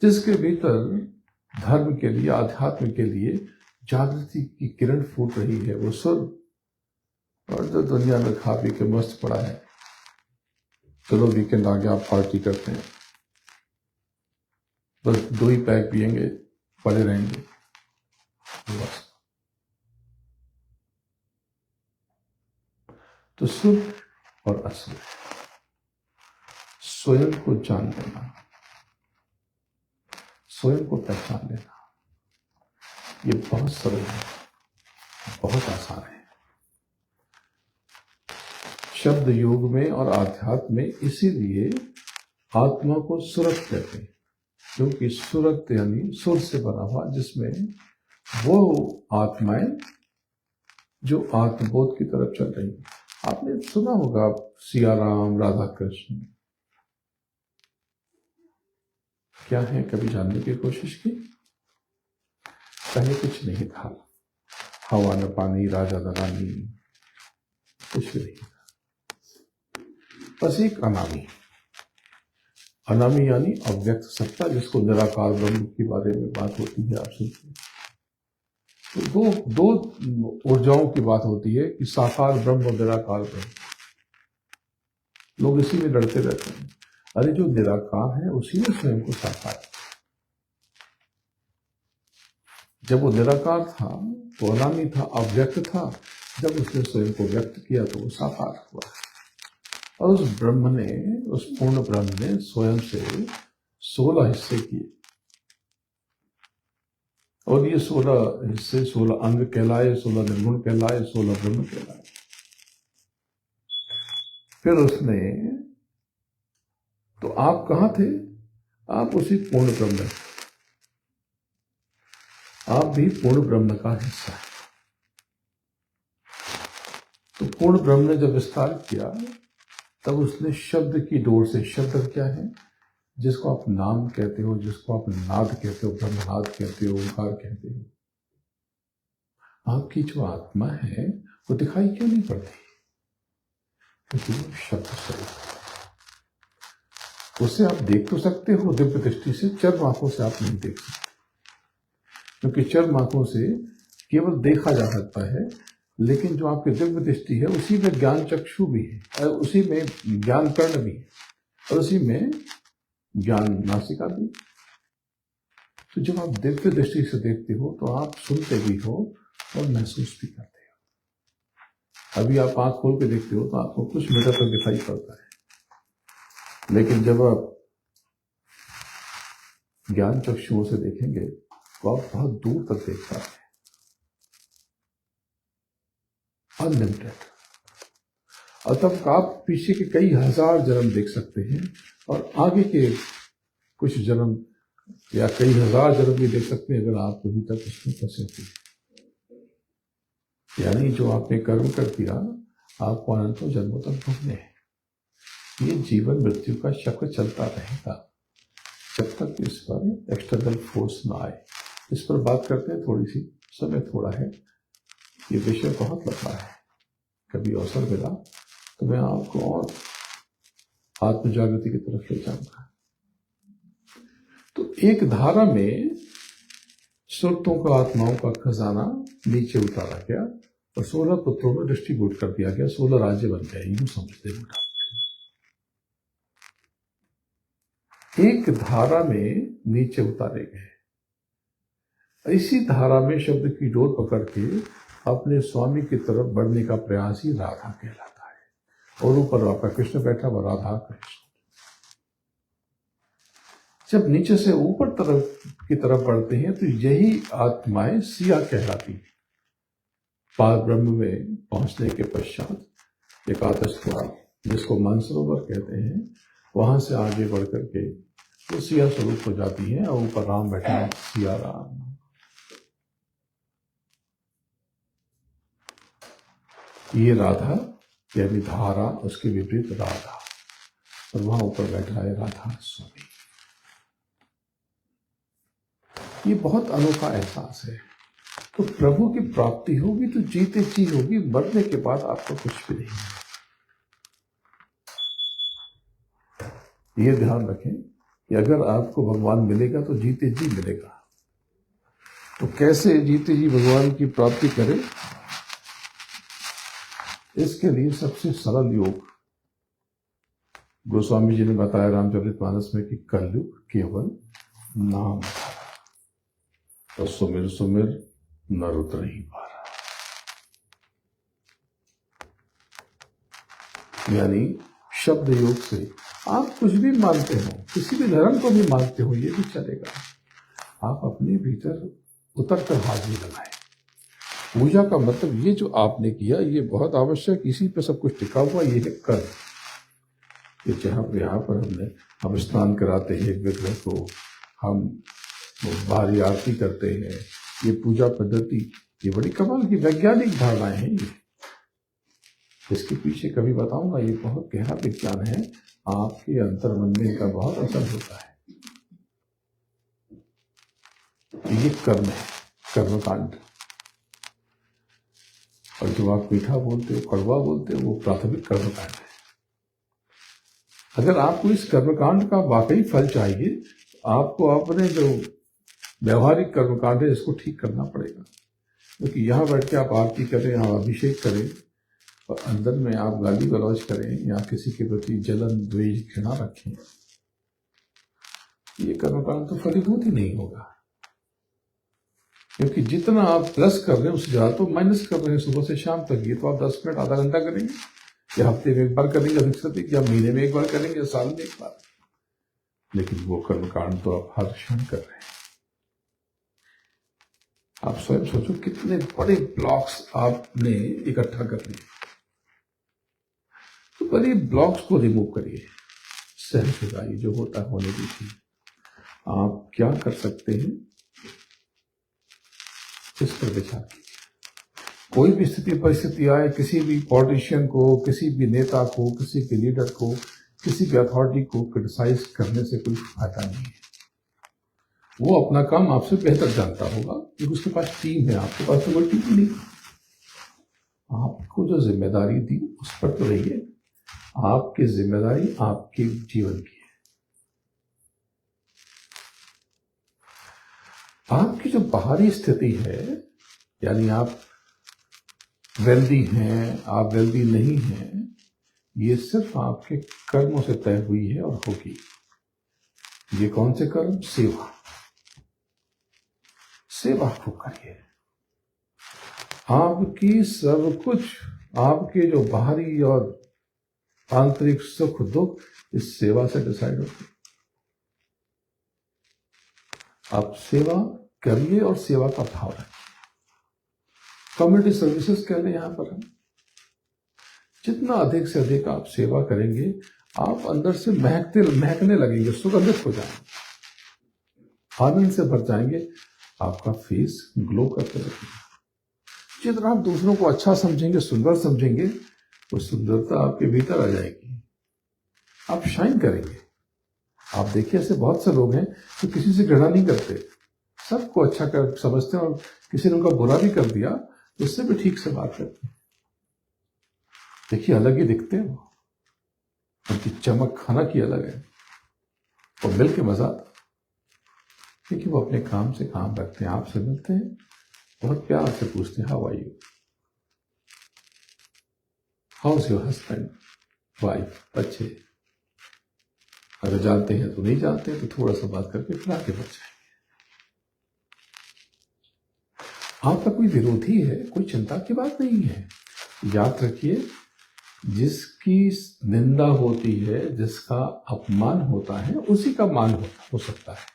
जिसके भीतर धर्म के लिए, आध्यात्म के लिए जागृति की किरण फूट रही है वो सुर, और जो दुनिया में खा पी के मस्त पड़ा है, चलो वीकेंड आ गया, आप पार्टी करते हैं, बस 2 ही पैक पिएंगे, पड़े रहेंगे, बस। तो सुर और असुर, स्वयं को जान लेना, स्वयं को पहचान लेना, ये बहुत सरल है, बहुत आसान है। शब्द योग में और आध्यात्म में इसीलिए आत्मा को सुरक्त कहते हैं, क्योंकि सुरक्त यानी सुर से बना हुआ, जिसमें वो आत्माएं जो आत्मबोध की तरफ चल रही है। आपने सुना होगा सिया राम, राधा कृष्ण क्या है, कभी जानने की कोशिश की? पहले कुछ नहीं था, हवा न पानी, राजा न रानी, कुछ भी नहीं था, बस एक अनामी। अनामी यानी अव्यक्त सत्ता, जिसको निराकार ब्रह्म के बारे में बात होती है, आप सुनते हैं। तो दो ऊर्जाओं की बात होती है कि साकार ब्रह्म और निराकार ब्रह्म। लोग इसी में लड़ते रहते हैं। अरे जो निराकार है उसी ने स्वयं को साकार किया। जब वो निराकार था तो अनामी था, अव्यक्त था। जब उसने स्वयं को व्यक्त किया तो वो साकार हुआ। और उस ब्रह्म ने, उस पूर्ण ब्रह्म ने स्वयं से 16 हिस्से किए, और ये 16 हिस्से 16 अंग कहलाए, 16 निर्गुण कहलाए, 16 ब्रह्म कहलाए। फिर उसने, तो आप कहां थे? आप उसी पूर्ण ब्रह्म में, आप भी पूर्ण ब्रह्म का हिस्सा है। तो पूर्ण ब्रह्म ने जब विस्तार किया तब उसने शब्द की डोर से, शब्द क्या है? जिसको आप नाम कहते हो, जिसको आप नाद कहते हो, ब्रह्मनाद कहते हो, ओंकार कहते हो, आपकी जो आत्मा है वो दिखाई क्यों नहीं पड़ती? क्योंकि वो शब्द स्वरूप है। उसे आप देख तो सकते हो दिव्य दृष्टि से, चर्म आंखों से आप नहीं देख सकते, क्योंकि चर्म आंखों से केवल देखा जा सकता है। लेकिन जो आपकी दिव्य दृष्टि है उसी में ज्ञान चक्षु भी है, उसी में ज्ञान कर्ण भी है, और उसी में ज्ञान नासिका भी। तो जब आप दिव्य दृष्टि से देखते हो तो आप सुनते भी हो और महसूस भी करते हो। अभी आप आंख खोल के देखते हो तो आपको कुछ मीटर तक दिखाई पड़ता है, लेकिन जब आप ज्ञान चक्षुओं से देखेंगे तो आप बहुत दूर तक देख पाते हैं, अनलिमिटेड। और तब आप पीछे के कई हजार जन्म देख सकते हैं, और आगे के कुछ जन्म या कई हजार जन्म भी देख सकते हैं, अगर आप अभी तक उसमें फंसे थे। यानी जो आपने कर्म कर दिया, आपको अनंतों जन्मों तक भोगने हैं। ये जीवन मृत्यु का चक्र चलता रहेगा जब तक इस पर एक्सटर्नल फोर्स ना आए। इस पर बात करते हैं थोड़ी सी, समय थोड़ा है, ये विषय बहुत लंबा है। कभी अवसर मिला तो मैं आपको और आत्म जागृति की तरफ ले जाऊंगा। तो एक धारा में सुरतों का, आत्माओं का खजाना नीचे उतारा गया और 16 पुत्रों में डिस्ट्रीब्यूट कर दिया गया, 16 राज्य बन गए, यूं समझते मोटा। एक धारा में नीचे उतारे गए। इसी धारा में शब्द की डोर पकड़ के अपने स्वामी की तरफ बढ़ने का प्रयास ही राधा कहलाता है। और ऊपर आपका कृष्ण बैठा हुआ, राधा कृष्ण। जब नीचे से ऊपर की तरफ बढ़ते हैं तो यही आत्माएं सिया कहलाती हैं। पार ब्रह्म में पहुंचने के पश्चात एकादश द्वार, जिसको मानसरोवर कहते हैं, वहां से आगे बढ़ करके वो सिया स्वरूप हो जाती है, और ऊपर राम बैठा है, सिया राम। ये राधा यानी धारा, उसके विपरीत राधा, और वहां ऊपर बैठा है राधा स्वामी। ये बहुत अनोखा एहसास है। तो प्रभु की प्राप्ति होगी तो जीते जी होगी, मरने के बाद आपको कुछ भी नहीं है। ये ध्यान रखें कि अगर आपको भगवान मिलेगा तो जीते जी मिलेगा। तो कैसे जीते जी भगवान की प्राप्ति करें? इसके लिए सबसे सरल योग गोस्वामी जी ने बताया रामचरितमानस में कि कलयुग केवल नाम था, तो सुमिर सुमिर नर उतर ही पा रहा। यानी शब्द योग से आप कुछ भी मानते हो, किसी भी धर्म को भी मानते हो, ये भी चलेगा। आप अपने भीतर उतर कर हाजिरी लगाएं। पूजा का मतलब ये जो आपने किया ये बहुत आवश्यक, इसी पे सब कुछ टिका हुआ, ये है कर्म। कि यहाँ पर हम स्नान कराते हैं एक विग्रह को, हम बाहरी आरती करते हैं, ये पूजा पद्धति, ये बड़ी कमाल की वैज्ञानिक धारणाएं हैं। ये इसके पीछे कभी बताऊंगा, ये बहुत गहरा विज्ञान है। आपके अंतर मन में इनका बहुत असर होता है। ये कर्म है, कर्मकांड। और जो आप मीठा बोलते हो, कड़वा बोलते हो, वो प्राथमिक कर्मकांड है। अगर आपको इस कर्मकांड का वाकई फल चाहिए, आपको अपने जो व्यवहारिक कर्मकांड है इसको ठीक करना पड़ेगा। क्योंकि यहाँ बैठ के आप आरती करें, यहाँ अभिषेक करें, और अंदर में आप गाली गलौज करें या किसी के प्रति जलन द्वेष घृणा रखें, ये कर्मकांड तो फलीभूत ही नहीं होगा। क्योंकि जितना आप प्लस कर रहे हैं उससे ज्यादा तो माइनस कर रहे हैं सुबह से शाम तक। ये तो आप 10 मिनट आधा घंटा करेंगे, या हफ्ते में एक बार करेंगे अधिक से अधिक, या महीने में एक बार करेंगे, या साल में एक बार। लेकिन वो कर्मकांड तो आप हर क्षण कर रहे हैं। आप स्वयं सोचो कितने बड़े ब्लॉक्स आपने इकट्ठा कर लिए। तो बड़े ब्लॉक्स को रिमूव करिए, सहज होगा। ये जो होता होने दीजिए। आप क्या कर सकते हैं इस पर विचार कीजिए। कोई भी स्थिति परिस्थिति आए, किसी भी पॉलिटिशियन को, किसी भी नेता को, किसी भी लीडर को, किसी भी अथॉरिटी को क्रिटिसाइज करने से कोई फायदा नहीं है। वो अपना काम आपसे बेहतर जानता होगा, क्योंकि उसके पास टीम है, आपके पास तो कोई टीम नहीं। आपको जो जिम्मेदारी दी उस पर तो रहिए। आपकी जिम्मेदारी आपके जीवन की है। आपकी जो बाहरी स्थिति है, यानी आप वेल्दी हैं, आप वेल्दी नहीं हैं, ये सिर्फ आपके कर्मों से तय हुई है और होगी। ये कौन से कर्म? सेवा। सेवा को करिए। आपकी सब कुछ, आपके जो बाहरी और आंतरिक सुख दुख इस सेवा से डिसाइड होते। आप सेवा करिए और सेवा का भाव रखिए। कम्युनिटी सर्विसेज कह लें यहां पर हम, जितना अधिक से अधिक आप सेवा करेंगे, आप अंदर से महकने लगेंगे, सुगंधित हो जाएंगे, आनंद से भर जाएंगे, आपका फेस ग्लो करते रहेगा। जितना आप दूसरों को अच्छा समझेंगे, सुंदर समझेंगे, वो सुंदरता आपके भीतर आ जाएगी। आप शाइन करेंगे। आप देखिए ऐसे बहुत से लोग हैं जो किसी से घृणा नहीं करते, सबको अच्छा कर समझते हैं, और किसी ने उनका बुरा भी कर दिया तो उससे भी ठीक से बात करते हैं। देखिए अलग ही दिखते हैं वो, उनकी चमक खाना की अलग है, और मिल के मजा आता। क्योंकि वो अपने काम से काम रखते हैं। आपसे मिलते हैं, बहुत प्यार से पूछते हैं, how are you, how is your husband, wife, बच्चे। अगर जानते हैं तो नहीं जानते तो थोड़ा सा बात करके फिर आगे बढ़ जाएंगे। आपका कोई विरोधी है, कोई चिंता की बात नहीं है। याद रखिए, जिसकी निंदा होती है, जिसका अपमान होता है, उसी का मान हो सकता है।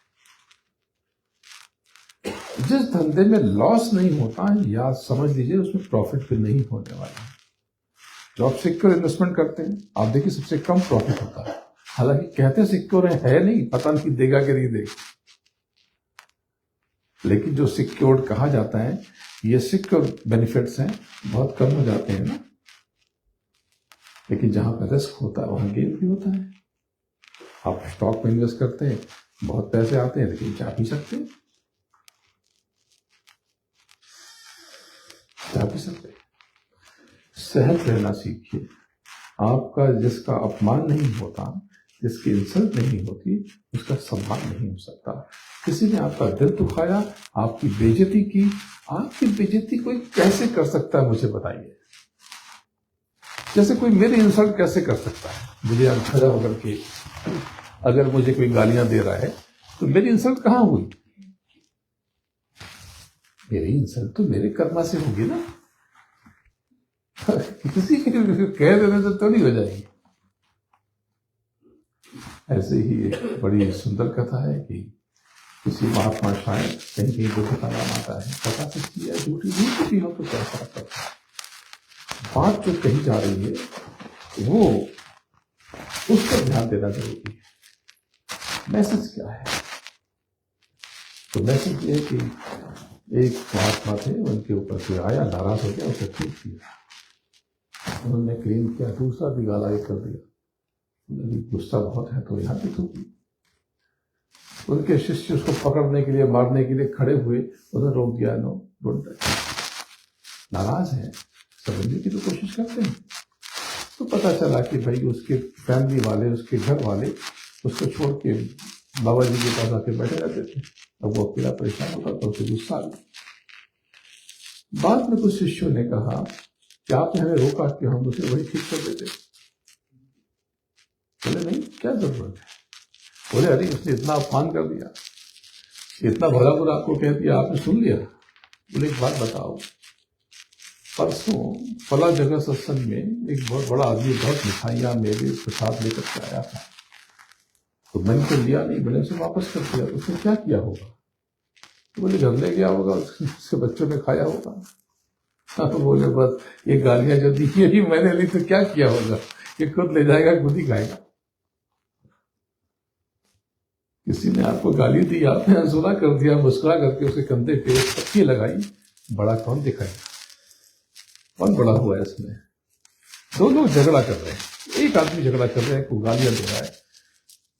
जिस धंधे में लॉस नहीं होता है, या समझ लीजिए उसमें प्रॉफिट भी नहीं होने वाला है। जो आप सिक्योर इन्वेस्टमेंट करते हैं, आप देखिए सबसे कम प्रॉफिट होता है। हालांकि कहते सिक्योर है नहीं, पता नहीं देगा कि नहीं देगा। लेकिन जो सिक्योर्ड कहा जाता है, ये सिक्योर बेनिफिट्स हैं, बहुत कम हो जाते हैं ना। लेकिन जहां पर रिस्क होता है वहां गेन भी होता है। आप स्टॉक में इन्वेस्ट करते हैं, बहुत पैसे आते हैं, लेकिन जा भी सकते हैं, जा भी सकते हैं। सहज रहना सीखिए। आपका जिसका अपमान नहीं होता, जिसकी इंसल्ट नहीं होती, उसका सम्मान नहीं हो सकता। किसी ने आपका दिल दुखाया, आपकी बेइज्जती की, आपकी बेइज्जती कोई कैसे कर सकता है मुझे बताइए। जैसे कोई मेरी इंसल्ट कैसे कर सकता है? मुझे आज खड़ा होकर के अगर मुझे कोई गालियां दे रहा है तो मेरी इंसल्ट कहां हुई? मेरी इंसल्ट तो मेरे कर्मा से होगी ना, किसी के कह देने से तो नहीं हो जाएगी। ऐसे ही एक बड़ी सुंदर कथा है कि किसी महात्मा शायद कहीं कहीं दुख का नाम आता है, कथा सच्ची है झूठी झूठी हो तो क्या फर्क पड़ता है। बात जो कही जा रही है वो उस पर ध्यान देना जरूरी है। मैसेज क्या है? तो मैसेज ये है कि एक महात्मा थे, उनके ऊपर कोई आया, नाराज हो गया, उसे थूक दिया। उन्होंने क्लीन किया, दूसरा भी गाला एक कर दिया। गुस्सा बहुत है तो यहाँ पे थूक। उनके शिष्य उसको पकड़ने के लिए, मारने के लिए खड़े हुए, उन्होंने रोक दिया, नो डोंट टच। नाराज है, समझने की तो कोशिश करते हैं। तो पता चला कि भाई उसके फैमिली वाले, उसके घर वाले उसको छोड़ के बाबा जी के पास आके बैठे रहते थे। अब वो अकेला परेशान होता तो उसे गुस्सा आ गया। बाद में कुछ शिष्यों ने कहा कि आपने हमें रोका कि हम उसे वही ठीक कर देते। बोले नहीं, क्या जरूरत है? बोले अरे उसने इतना अपमान कर दिया, इतना भला बुरा आपको कह दिया, आपने सुन लिया। बोले एक बात बताओ, परसों फला जगह सत्संग में एक बहुत बड़ा आदमी बहुत मिठाइयाँ मेरे प्रसाद लेकर के आया था, तो मैंने तो लिया नहीं, मैंने उसे वापस कर दिया। उसने क्या किया होगा? तो बोले घर ले गया होगा, उसके बच्चों ने खाया होगा। तो बोले बस ये गालियां जो दी यही मैंने ली तो क्या किया होगा? ये खुद ले जाएगा, खुद ही खाएगा। किसी ने आपको गाली दी, आपने अनसुना कर दिया, मुस्कुरा करके उसके कंधे पे पट्टी लगाई, बड़ा कौन दिखाएगा? कौन बड़ा हुआ है इसमें? दो लोग झगड़ा कर रहे हैं, एक आदमी झगड़ा कर रहा है, को गालियां दे रहा है,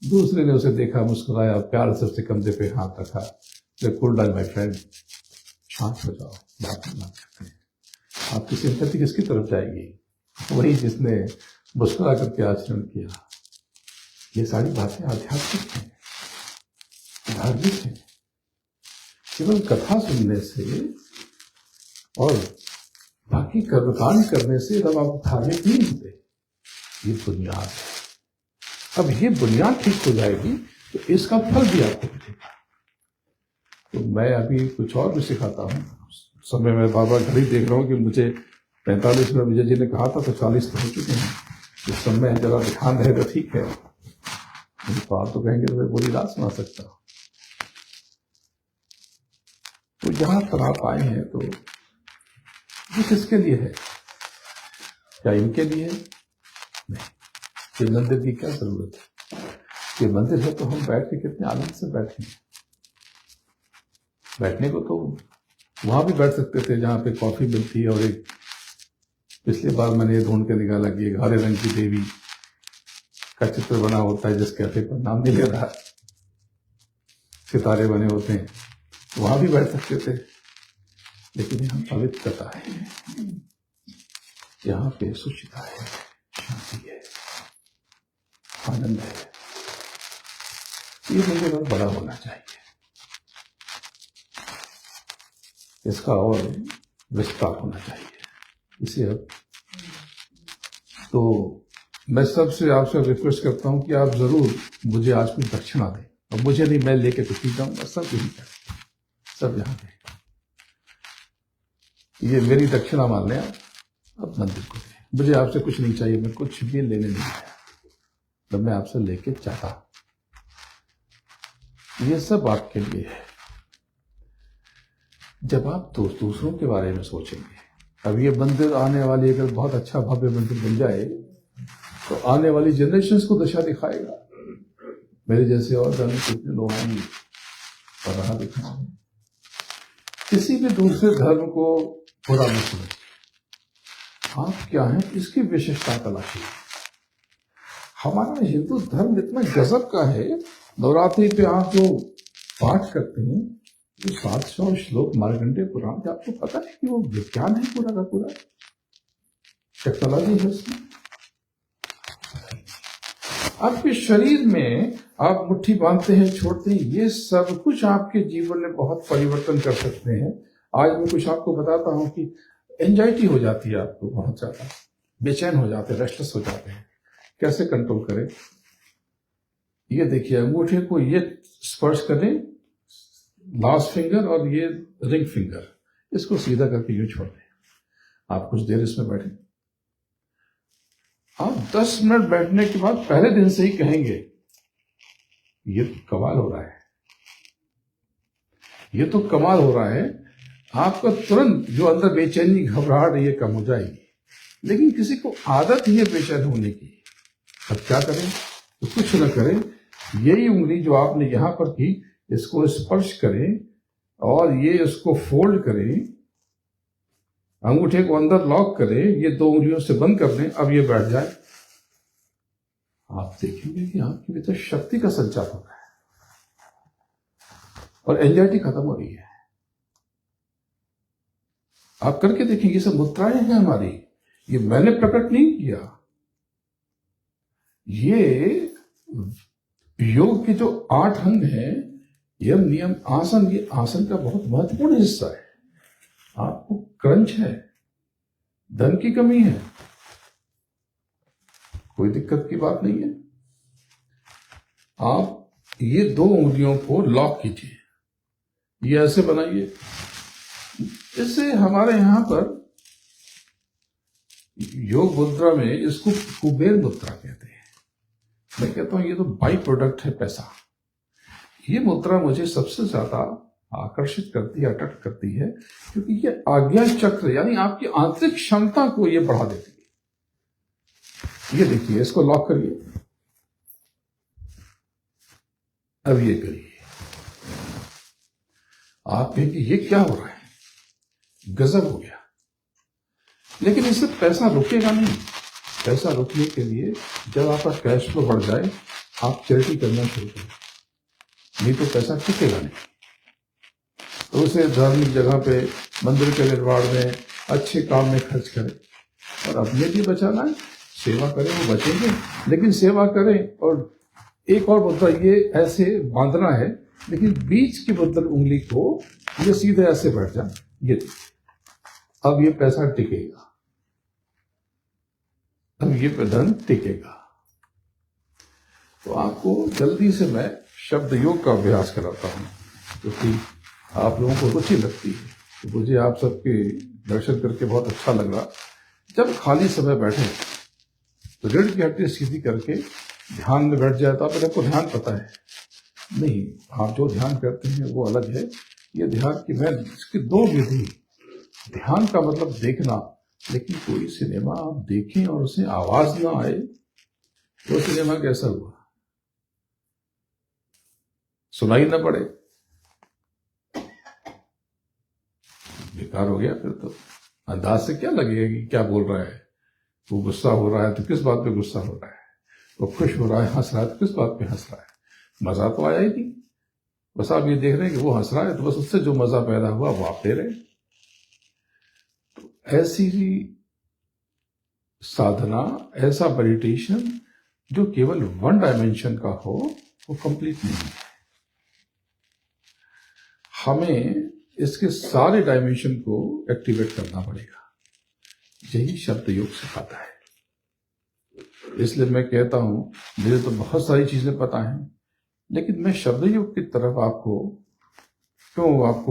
दूसरे ने उसे देखा, मुस्कुराया, प्यार से उसके कंधे पे हाथ रखा, कूल डाउन माय फ्रेंड, शांत हो जाओ, बात करना चाहते हैं। आपकी सिंपैथी किसकी तरफ जाएगी? वही जिसने मुस्कुरा करके आचरण किया। ये सारी बातें आध्यात्मिक हैं, धार्मिक है। केवल कथा सुनने से और बाकी कर्मकांड करने से जब आप धार्मिक नहीं होते, ये बुनियाद है। अब ये बुनियाद ठीक हो जाएगी तो इसका फल भी आपको मिलेगा। तो मैं अभी कुछ और भी सिखाता हूँ। समय में बाबा घड़ी देख रहा हूँ कि मुझे 45 में विजय जी ने कहा था, तो 40 तो हो चुके हैं। इस समय जरा ध्यान रहे तो ठीक है, तो आप तो कहेंगे तो मैं पूरी रात सुना सकता हूँ। तो जहां पर आप आए हैं तो ये किसके लिए है? क्या इनके लिए? नहीं। ये मंदिर की क्या जरूरत है? ये मंदिर है तो हम बैठ के कितने आनंद से बैठे। बैठने को तो वहां भी बैठ सकते थे जहां पे कॉफी मिलती है, और एक पिछली बार मैंने ये ढूंढ के निकाला कि एक हरे रंग की देवी का चित्र बना होता है, जिस कैफे पर नाम नहीं ले रहा, सितारे बने होते हैं, वहां भी बैठ सकते थे। लेकिन यहाँ पवित्रता है, यहाँ पे सुचिता है, शांति है, आनंद है। ये मुझे बहुत बड़ा होना चाहिए, इसका और विस्तार होना चाहिए। इसे अब तो मैं सबसे आपसे रिक्वेस्ट करता हूं कि आप जरूर मुझे आज कुछ दक्षिणा दें। और मुझे नहीं, मैं लेके तो ठीक जाऊंगा, सब यही करें, सब यहाँ पे ये मेरी दक्षिणा मान लें आप, अब मंदिर को दें। मुझे आपसे कुछ नहीं चाहिए, मैं कुछ भी लेने नहीं आया, तो मैं आपसे लेके चाहता, ये सब आपके लिए है। जब आप दूसरों के बारे में सोचेंगे, अब ये मंदिर आने वाली अगर बहुत अच्छा भव्य मंदिर बन जाए तो आने वाली जनरेशन को दिशा दिखाएगा। मेरे जैसे और जाने कितने लोग आएंगे और राह दिखाएंगे। किसी भी दूसरे धर्म को बुरा मत समझिए, आप क्या हैं इसकी विशेषता तलाशी। हमारा हिंदू धर्म इतना गजब का है, नवरात्रि पे आप जो पाठ करते हैं, जो 700 श्लोक मार्कंडेय पुराण के, आपको पता है कि वो विज्ञान है पूरा का पूरा, टेक्नोलॉजी है उसमें। आपके शरीर में आप मुट्ठी बांधते हैं, छोड़ते हैं, ये सब कुछ आपके जीवन में बहुत परिवर्तन कर सकते हैं। आज मैं कुछ आपको बताता हूं कि एंजाइटी हो जाती है आपको बहुत ज्यादा, बेचैन हो जाते हैं, रेस्टलेस हो जाते हैं, कैसे कंट्रोल करें। ये देखिए, अंगूठे को ये स्पर्श करें, लास्ट फिंगर और ये रिंग फिंगर, इसको सीधा करके यूं छोड़ दें। आप कुछ देर इसमें बैठे, आप 10 मिनट बैठने के बाद पहले दिन से ही कहेंगे ये तो कमाल हो रहा है, ये तो कमाल हो रहा है। आपका तुरंत जो अंदर बेचैनी घबराहट है ये कम हो जाएगी। लेकिन किसी को आदत ही है बेचैन होने की, अब क्या करें? तो कुछ न करें, यही उंगली जो आपने यहां पर की, इसको स्पर्श करें और ये इसको फोल्ड करें, अंगूठे को अंदर लॉक करें, ये 2 उंगलियों से बंद कर दें। अब ये बैठ जाए, आप देखेंगे कि आपके भीतर शक्ति का संचार हो रहा है और एंजाइटी खत्म हो रही है। आप करके देखेंगे, ये सब मुद्राएं हैं हमारी, ये मैंने प्रकट नहीं किया। ये योग के जो 8 अंग हैं, यम नियम आसन, ये आसन का बहुत महत्वपूर्ण हिस्सा है। आपको क्रंच है, धन की कमी है, कोई दिक्कत की बात नहीं है। आप ये 2 उंगलियों को लॉक कीजिए, ये ऐसे बनाइए। इससे हमारे यहां पर योग मुद्रा में इसको कुबेर मुद्रा कहते हैं। मैं कहता हूं ये तो बाई प्रोडक्ट है पैसा। ये मुद्रा मुझे सबसे ज्यादा आकर्षित करती है, अट्रैक्ट करती है, क्योंकि ये आज्ञा चक्र यानी आपकी आंतरिक क्षमता को ये बढ़ा देती है। ये देखिए, इसको लॉक करिए, अब ये करिए। आप कहेंगे ये क्या हो रहा है, गजब हो गया। लेकिन इससे पैसा रुकेगा नहीं। पैसा रुकने के लिए जब आपका कैश फ्लो बढ़ जाए, आप चैरिटी करना शुरू करें, नहीं तो पैसा टिकेगा नहीं। तो उसे धार्मिक जगह पे, मंदिर के निर्माण में, अच्छे काम में खर्च करें और अपने लिए बचाना है, सेवा करें, वो बचेंगे। लेकिन सेवा करें और एक और मुद्रा ये ऐसे बांधना है, लेकिन बीच की मुद्रा उंगली को ये सीधे ऐसे बैठ जाए, ये अब ये पैसा टिकेगा, अब ये धन टिकेगा। तो आपको जल्दी से मैं शब्द योग का अभ्यास कराता हूं, क्योंकि आप लोगों को रुचि लगती है। तो मुझे आप सबके दर्शन करके बहुत अच्छा लग रहा। जब खाली समय बैठे तो रीढ़ की हड्डी सीधी करके ध्यान में बैठ जाए। तो आपको ध्यान पता है नहीं, आप जो ध्यान करते हैं वो अलग है। ये ध्यान की मैं इसकी 2 विधि, ध्यान का मतलब देखना, लेकिन कोई सिनेमा आप देखें और उसे आवाज ना आए, वो सिनेमा कैसा हुआ, सुनाई ना पड़े, बेकार हो गया। फिर तो अंदाज से क्या लगेगा कि क्या बोल रहा है। वो गुस्सा हो रहा है तो किस बात पे गुस्सा हो रहा है, वो खुश हो रहा है, हंस रहा है तो किस बात पे हंस रहा है। मजा तो आया ही नहीं। बस आप ये देख रहे हैं कि वो हंस रहा है, तो बस उससे जो मजा पैदा हुआ वो आप दे रहे हैं। तो ऐसी साधना, ऐसा मेडिटेशन जो केवल 1 डायमेंशन का हो, वो कंप्लीट नहीं है। हमें इसके सारे डायमेंशन को एक्टिवेट करना पड़ेगा। यही शब्द योग सिखाता है। इसलिए मैं कहता हूं, मुझे तो बहुत सारी चीजें पता हैं, लेकिन मैं शब्द योग की तरफ आपको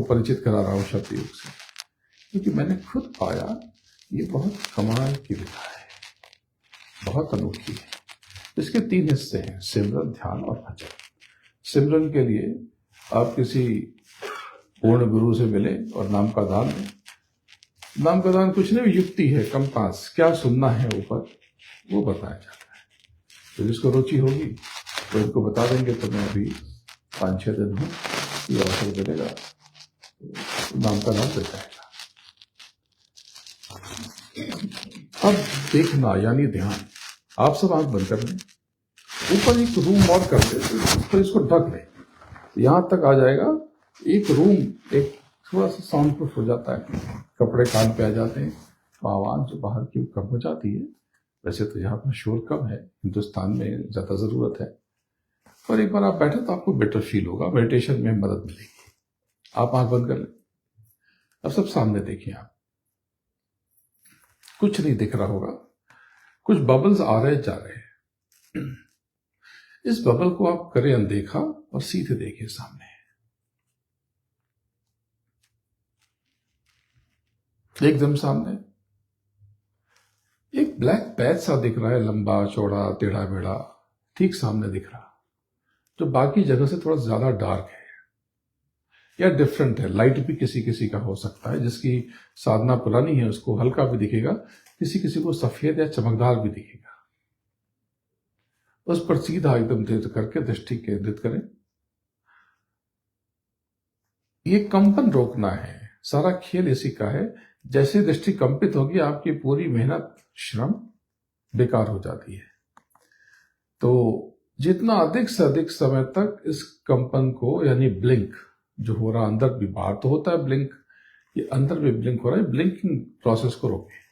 परिचित करा रहा हूं शब्द योग से, क्योंकि मैंने खुद पाया ये बहुत कमाल की विधा है, बहुत अनोखी है। इसके 3 हिस्से हैं, सिमरन, ध्यान और भजन। सिमरन के लिए आप किसी पूर्ण गुरु से मिले और नाम का दान लें। नाम का दान कुछ नहीं, युक्ति है, कंपास, क्या सुनना है ऊपर वो बताया जाता है। तो जिसको रुचि होगी तो इनको बता देंगे। तो मैं अभी 5-6 दिन हूँ, ये अवसर मिलेगा, नाम का दान देता है। अब देखना यानी ध्यान, आप सब आंख बंद कर लें, ऊपर एक रूम और कर दे तो इसको ढक लें, यहां तक आ जाएगा। एक रूम एक थोड़ा सा साउंड प्रूफ हो जाता है, कपड़े कान पे आ जाते हैं तो आवाज जो बाहर की कम हो जाती है। वैसे तो यहाँ पर शोर कम है, हिंदुस्तान में ज्यादा जरूरत है, पर एक बार आप बैठे तो आपको बेटर फील होगा, मेडिटेशन में मदद मिलेगी। आप आंख बंद कर लें, अब सब सामने देखिए, आप कुछ नहीं दिख रहा होगा, कुछ बबल्स आ रहे जा रहे हैं। इस बबल को आप करें अनदेखा और सीधे देखिए सामने, एकदम सामने एक ब्लैक पैच सा दिख रहा है, लंबा चौड़ा टेढ़ा मेढ़ा, ठीक सामने दिख रहा, जो बाकी जगह से थोड़ा ज्यादा डार्क है या डिफरेंट है। लाइट भी किसी किसी का हो सकता है, जिसकी साधना पुरानी है उसको हल्का भी दिखेगा, किसी किसी को सफेद या चमकदार भी दिखेगा। उस पर सीधा एकदम धीरे करके दृष्टि केंद्रित करें। ये कंपन रोकना है, सारा खेल इसी का है। जैसे दृष्टि कंपित होगी, आपकी पूरी मेहनत श्रम बेकार हो जाती है। तो जितना अधिक से अधिक समय तक इस कंपन को, यानी ब्लिंक जो हो रहा, अंदर भी, बाहर तो होता है ब्लिंक, ये अंदर भी ब्लिंक हो रहा है, ब्लिंकिंग प्रोसेस को रोकें।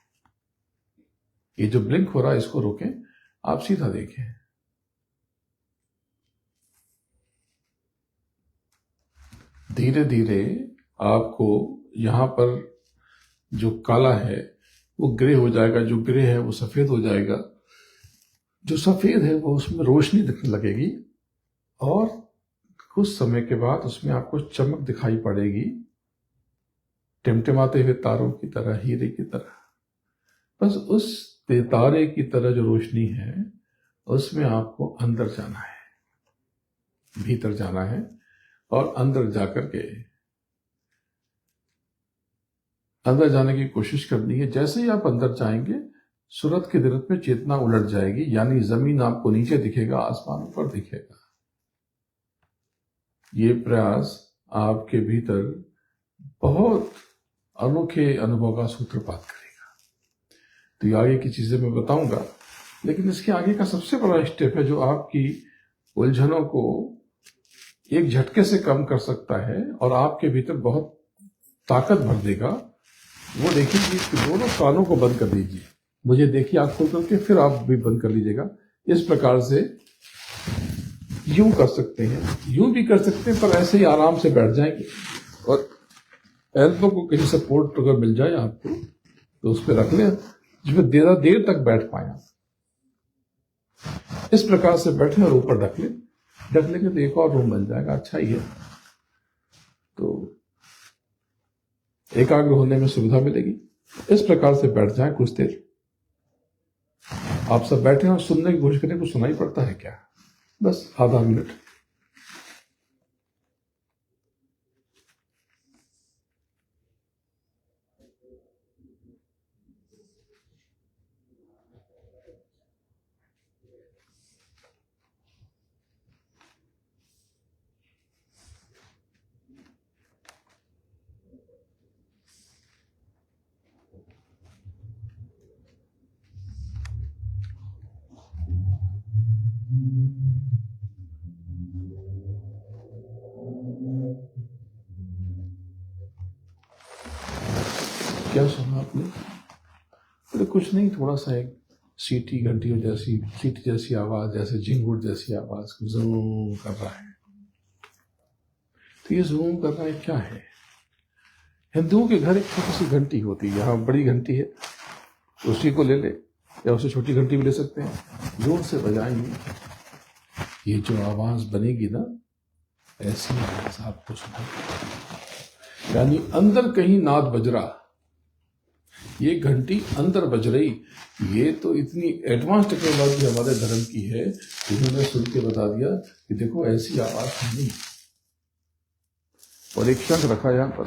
ये जो ब्लिंक हो रहा है इसको रोकें, आप सीधा देखें। धीरे धीरे आपको यहां पर जो काला है वो ग्रे हो जाएगा, जो ग्रे है वो सफेद हो जाएगा, जो सफेद है वो उसमें रोशनी दिखने लगेगी, और कुछ समय के बाद उसमें आपको चमक दिखाई पड़ेगी, टिमटिमाते हुए तारों की तरह, हीरे की तरह। बस उस तारे की तरह जो रोशनी है उसमें आपको अंदर जाना है, भीतर जाना है, और अंदर जाकर के अंदर जाने की कोशिश करनी है। जैसे ही आप अंदर जाएंगे, सूरत की दिरत में चेतना उलट जाएगी, यानी जमीन आपको नीचे दिखेगा, आसमान ऊपर दिखेगा। ये प्रयास आपके भीतर बहुत अनोखे अनुभव का सूत्रपात करेगा। तो ये आगे की चीजें मैं बताऊंगा, लेकिन इसके आगे का सबसे बड़ा स्टेप है जो आपकी उलझनों को एक झटके से कम कर सकता है और आपके भीतर बहुत ताकत भर देगा। वो देखिए कि दोनों कानों को बंद कर दीजिए, मुझे देखिए आंख खोल करके, फिर आप भी बंद कर लीजिएगा। इस प्रकार से यूं कर सकते हैं, यूं भी कर सकते हैं, पर ऐसे ही आराम से बैठ जाएंगे, और एल्बो को कहीं सपोर्ट अगर मिल जाए आपको तो उस पर रख लें, जिसमें देर तक बैठ पाए। इस प्रकार से बैठे और ऊपर ढक लेंगे तो एक और रूम बन जाएगा। अच्छा ही है, तो एकाग्र होने में सुविधा मिलेगी। इस प्रकार से बैठ जाए कुछ देर। आप सब बैठे और सुनने की कोशिश करें, कुछ सुनाई पड़ता है क्या? बस आधा मिनट। क्या सुना आपने? तो कुछ नहीं, थोड़ा सा एक सीटी घंटियों जैसी, सीटी जैसी आवाज, जैसे झिंगुर जैसी आवाज जूम कर रहा है। तो ये जूम कर रहा है क्या है? हिंदुओं के घर एक छोटी सी घंटी होती है, यहाँ बड़ी घंटी है, उसी को ले ले, या उससे छोटी घंटी भी ले सकते हैं। जोर से बजाएंगे, ये जो आवाज बनेगी ना, ऐसी आवाज आपको सुनाई, यानी अंदर कहीं नाद बज रहा, ये घंटी अंदर बज रही। ये तो इतनी एडवांस टेक्नोलॉजी हमारे धर्म की है, उन्होंने सुन के बता दिया कि देखो ऐसी आवाज नहीं। और एक शंख रखा यहाँ पर,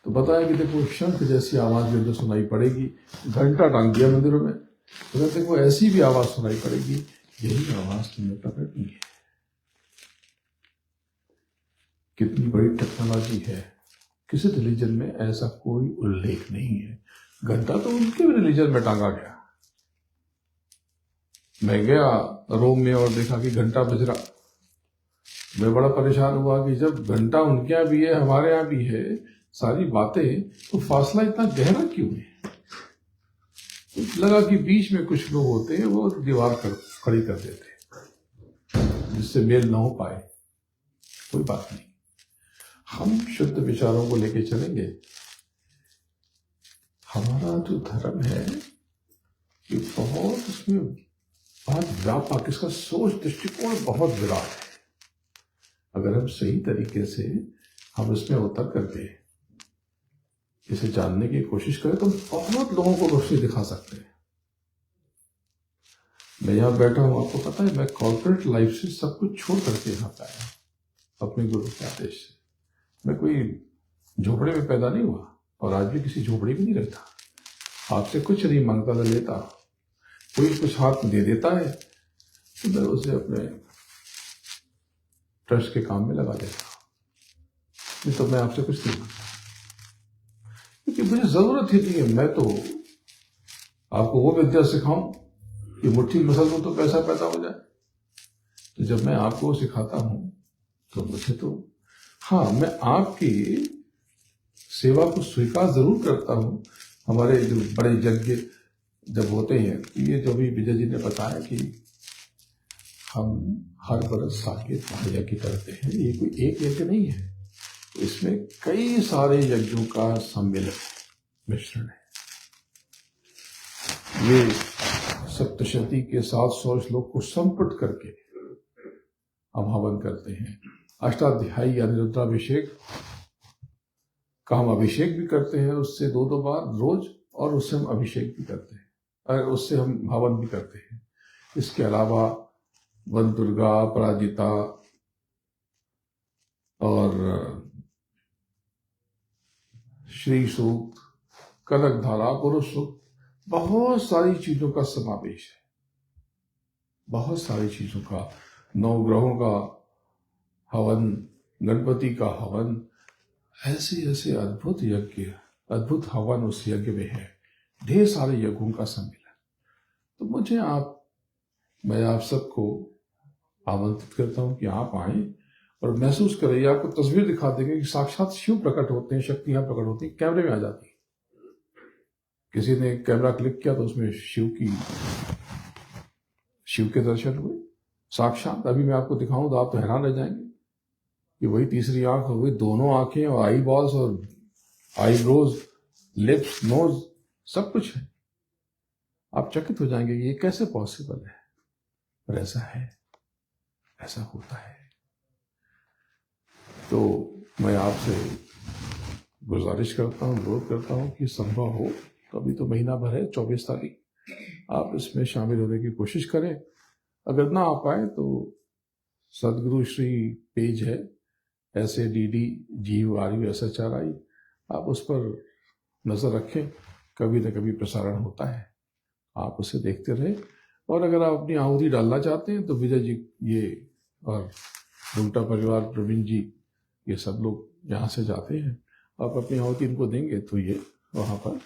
तो बताया कि देखो शंख जैसी आवाज जो सुनाई पड़ेगी। घंटा टांग दिया मंदिरों में, तो देखो ऐसी भी आवाज सुनाई पड़ेगी, यही आवाज तुम्हें पकड़नी है। कितनी बड़ी टेक्नोलॉजी है, किसी रिलीजन में ऐसा कोई उल्लेख नहीं है। घंटा तो उनके भी रिलीजन में टांगा गया। मैं गया रोम में और देखा कि घंटा बज रहा। मैं बड़ा परेशान हुआ कि जब घंटा उनके यहाँ भी है, हमारे यहाँ भी है, सारी बातें, तो फासला इतना गहरा क्यों है? तो लगा कि बीच में कुछ लोग होते हैं, वो दीवार खड़ी कर देते हैं जिससे मेल ना हो पाए। कोई बात नहीं, हम शुद्ध विचारों को लेके चलेंगे। हमारा जो धर्म है ये बहुत, उसमें बहुत व्यापक, इसका सोच दृष्टिकोण बहुत विराट है। अगर हम सही तरीके से हम इसमें उतर करके इसे जानने की कोशिश करें तो बहुत लोगों को रोशनी दिखा सकते हैं। मैं यहाँ बैठा हूँ, आपको पता है, मैं कॉर्पोरेट लाइफ से सब कुछ छोड़ करके यहाँ पे आया अपने गुरु के आदेश से। मैं कोई झोपड़े में पैदा नहीं हुआ और आज भी किसी झोपड़ी में नहीं रहता। आपसे कुछ नहीं मांगता, न लेता। कोई कुछ हाथ में दे देता है तो मैं उसे अपने ट्रस्ट के काम में लगा देता। नहीं तो मैं आपसे कुछ नहीं मांगता, क्योंकि मुझे जरूरत ही नहीं है। मैं तो आपको वो विद्या सिखाऊं कि मुट्ठी मसल दो तो पैसा पैदा हो जाए। तो जब मैं आपको सिखाता हूं तो मुझे तो, हाँ, मैं आपकी सेवा को स्वीकार जरूर करता हूं। हमारे जो बड़े यज्ञ जब होते हैं, ये जो भी विजय जी ने बताया कि हम हर बरस साकेत महायज्ञ करते हैं, ये कोई एक यज्ञ नहीं है, इसमें कई सारे यज्ञों का सम्मिलन मिश्रण है। ये सप्तशती के 700 श्लोक को संपुट करके हम हवन करते हैं। अष्टाध्यायी यानी रुद्राभिषेक का हम अभिषेक भी करते हैं, उससे 2-2 बार रोज, और उससे हम अभिषेक भी करते हैं और उससे हम हवन भी करते हैं। इसके अलावा वन दुर्गा, पराजिता और श्री सूक्त, कनकधारा, पुरुष सूक्त, बहुत सारी चीजों का समावेश है। बहुत सारी चीजों का, 9 ग्रहों का हवन, गणपति का हवन, ऐसे ऐसे अद्भुत यज्ञ, अद्भुत हवन उस यज्ञ में है। ढेर सारे यज्ञों का सम्मिलन। तो मैं आप सबको आमंत्रित करता हूं कि आप आए और महसूस करें। आपको तस्वीर दिखा देंगे कि साक्षात शिव प्रकट होते हैं, शक्तियां प्रकट होती हैं, कैमरे में आ जाती हैं। किसी ने कैमरा क्लिक किया तो उसमें शिव के दर्शन हुए साक्षात। अभी मैं आपको दिखाऊं तो आप तो हैरान रह जाएंगे कि वही तीसरी आंख हो गई, दोनों आंखें और आई बॉल्स और आईब्रोज, लिप्स, नोज, सब कुछ है। आप चकित हो जाएंगे ये कैसे पॉसिबल है, पर ऐसा है, ऐसा होता है। तो मैं आपसे गुजारिश करता हूँ, अनुरोध करता हूँ कि संभव हो तो अभी तो महीना भर है, 24 तारीख, आप इसमें शामिल होने की कोशिश करें। अगर ना आ पाए तो सदगुरु श्री पेज है, SADDGURUSHRI, आप उस पर नजर रखें, कभी न कभी प्रसारण होता है, आप उसे देखते रहें। और अगर आप अपनी आहुति डालना चाहते हैं तो विजय जी ये और रूंगटा परिवार, प्रवीण जी, ये सब लोग यहाँ से जाते हैं, आप अपनी आहुति इनको देंगे तो ये वहाँ पर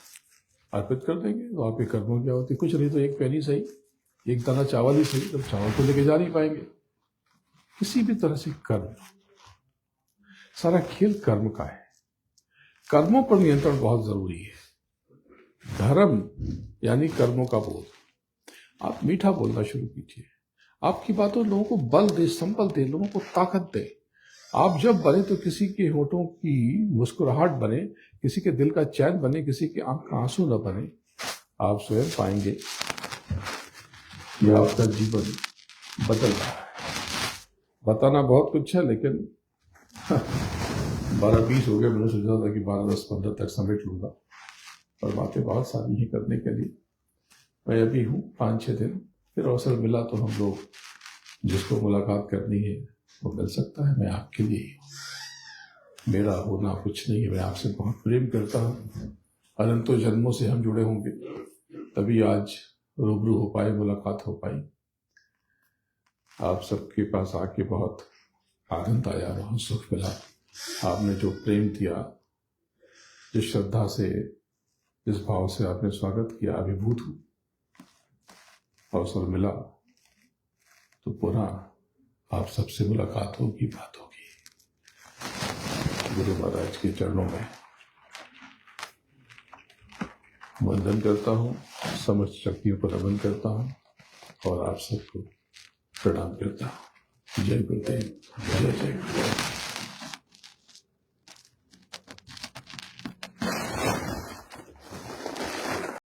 अर्पित कर देंगे। तो आपके कर्मों की आहुति, कुछ नहीं तो एक पैनी सही, एक दाना चावल ही सही, तब चावल तो लेके जा नहीं पाएंगे। किसी भी तरह से कर्म, सारा खेल कर्म का है। कर्मों पर नियंत्रण बहुत जरूरी है। धर्म यानी कर्मों का बोध। आप मीठा बोलना शुरू कीजिए, आपकी बातों लोगों को बल दे, संबल दे, लोगों को ताकत दे। आप जब बने तो किसी के होठों की मुस्कुराहट बने, किसी के दिल का चैन बने, किसी की आंख का आंसू न बने। आप स्वयं पाएंगे कि आपका जीवन बदल रहा है। बताना बहुत कुछ है, लेकिन 12-20 हो गए, मैंने सोचा था कि 12-10-15 तक समेट लूंगा, और बातें बहुत सारी हैं करने के लिए। मैं अभी हूँ 5-6 दिन, फिर अवसर मिला तो हम लोग जिसको मुलाकात करनी है वो मिल सकता है। मैं आपके लिए ही हूँ, मेरा होना कुछ नहीं है। मैं आपसे बहुत प्रेम करता हूँ, अनंतों जन्मों से हम जुड़े होंगे, तभी आज रूबरू हो पाए, मुलाकात हो पाई। आप सबके पास आके बहुत आनंद आया, बहुत सुख मिला। आपने जो प्रेम दिया, जिस श्रद्धा से इस भाव से आपने स्वागत किया, अभिभूत हूं। अवसर मिला तो पुनः आप सबसे मुलाकात होगी, बात होगी। गुरु महाराज के चरणों में वंदन करता हूं, समस्त शक्तियों को नमन करता हूं और आप सबको प्रणाम करता हूं। जय गुरुदेव, जय जय गुरुदेव।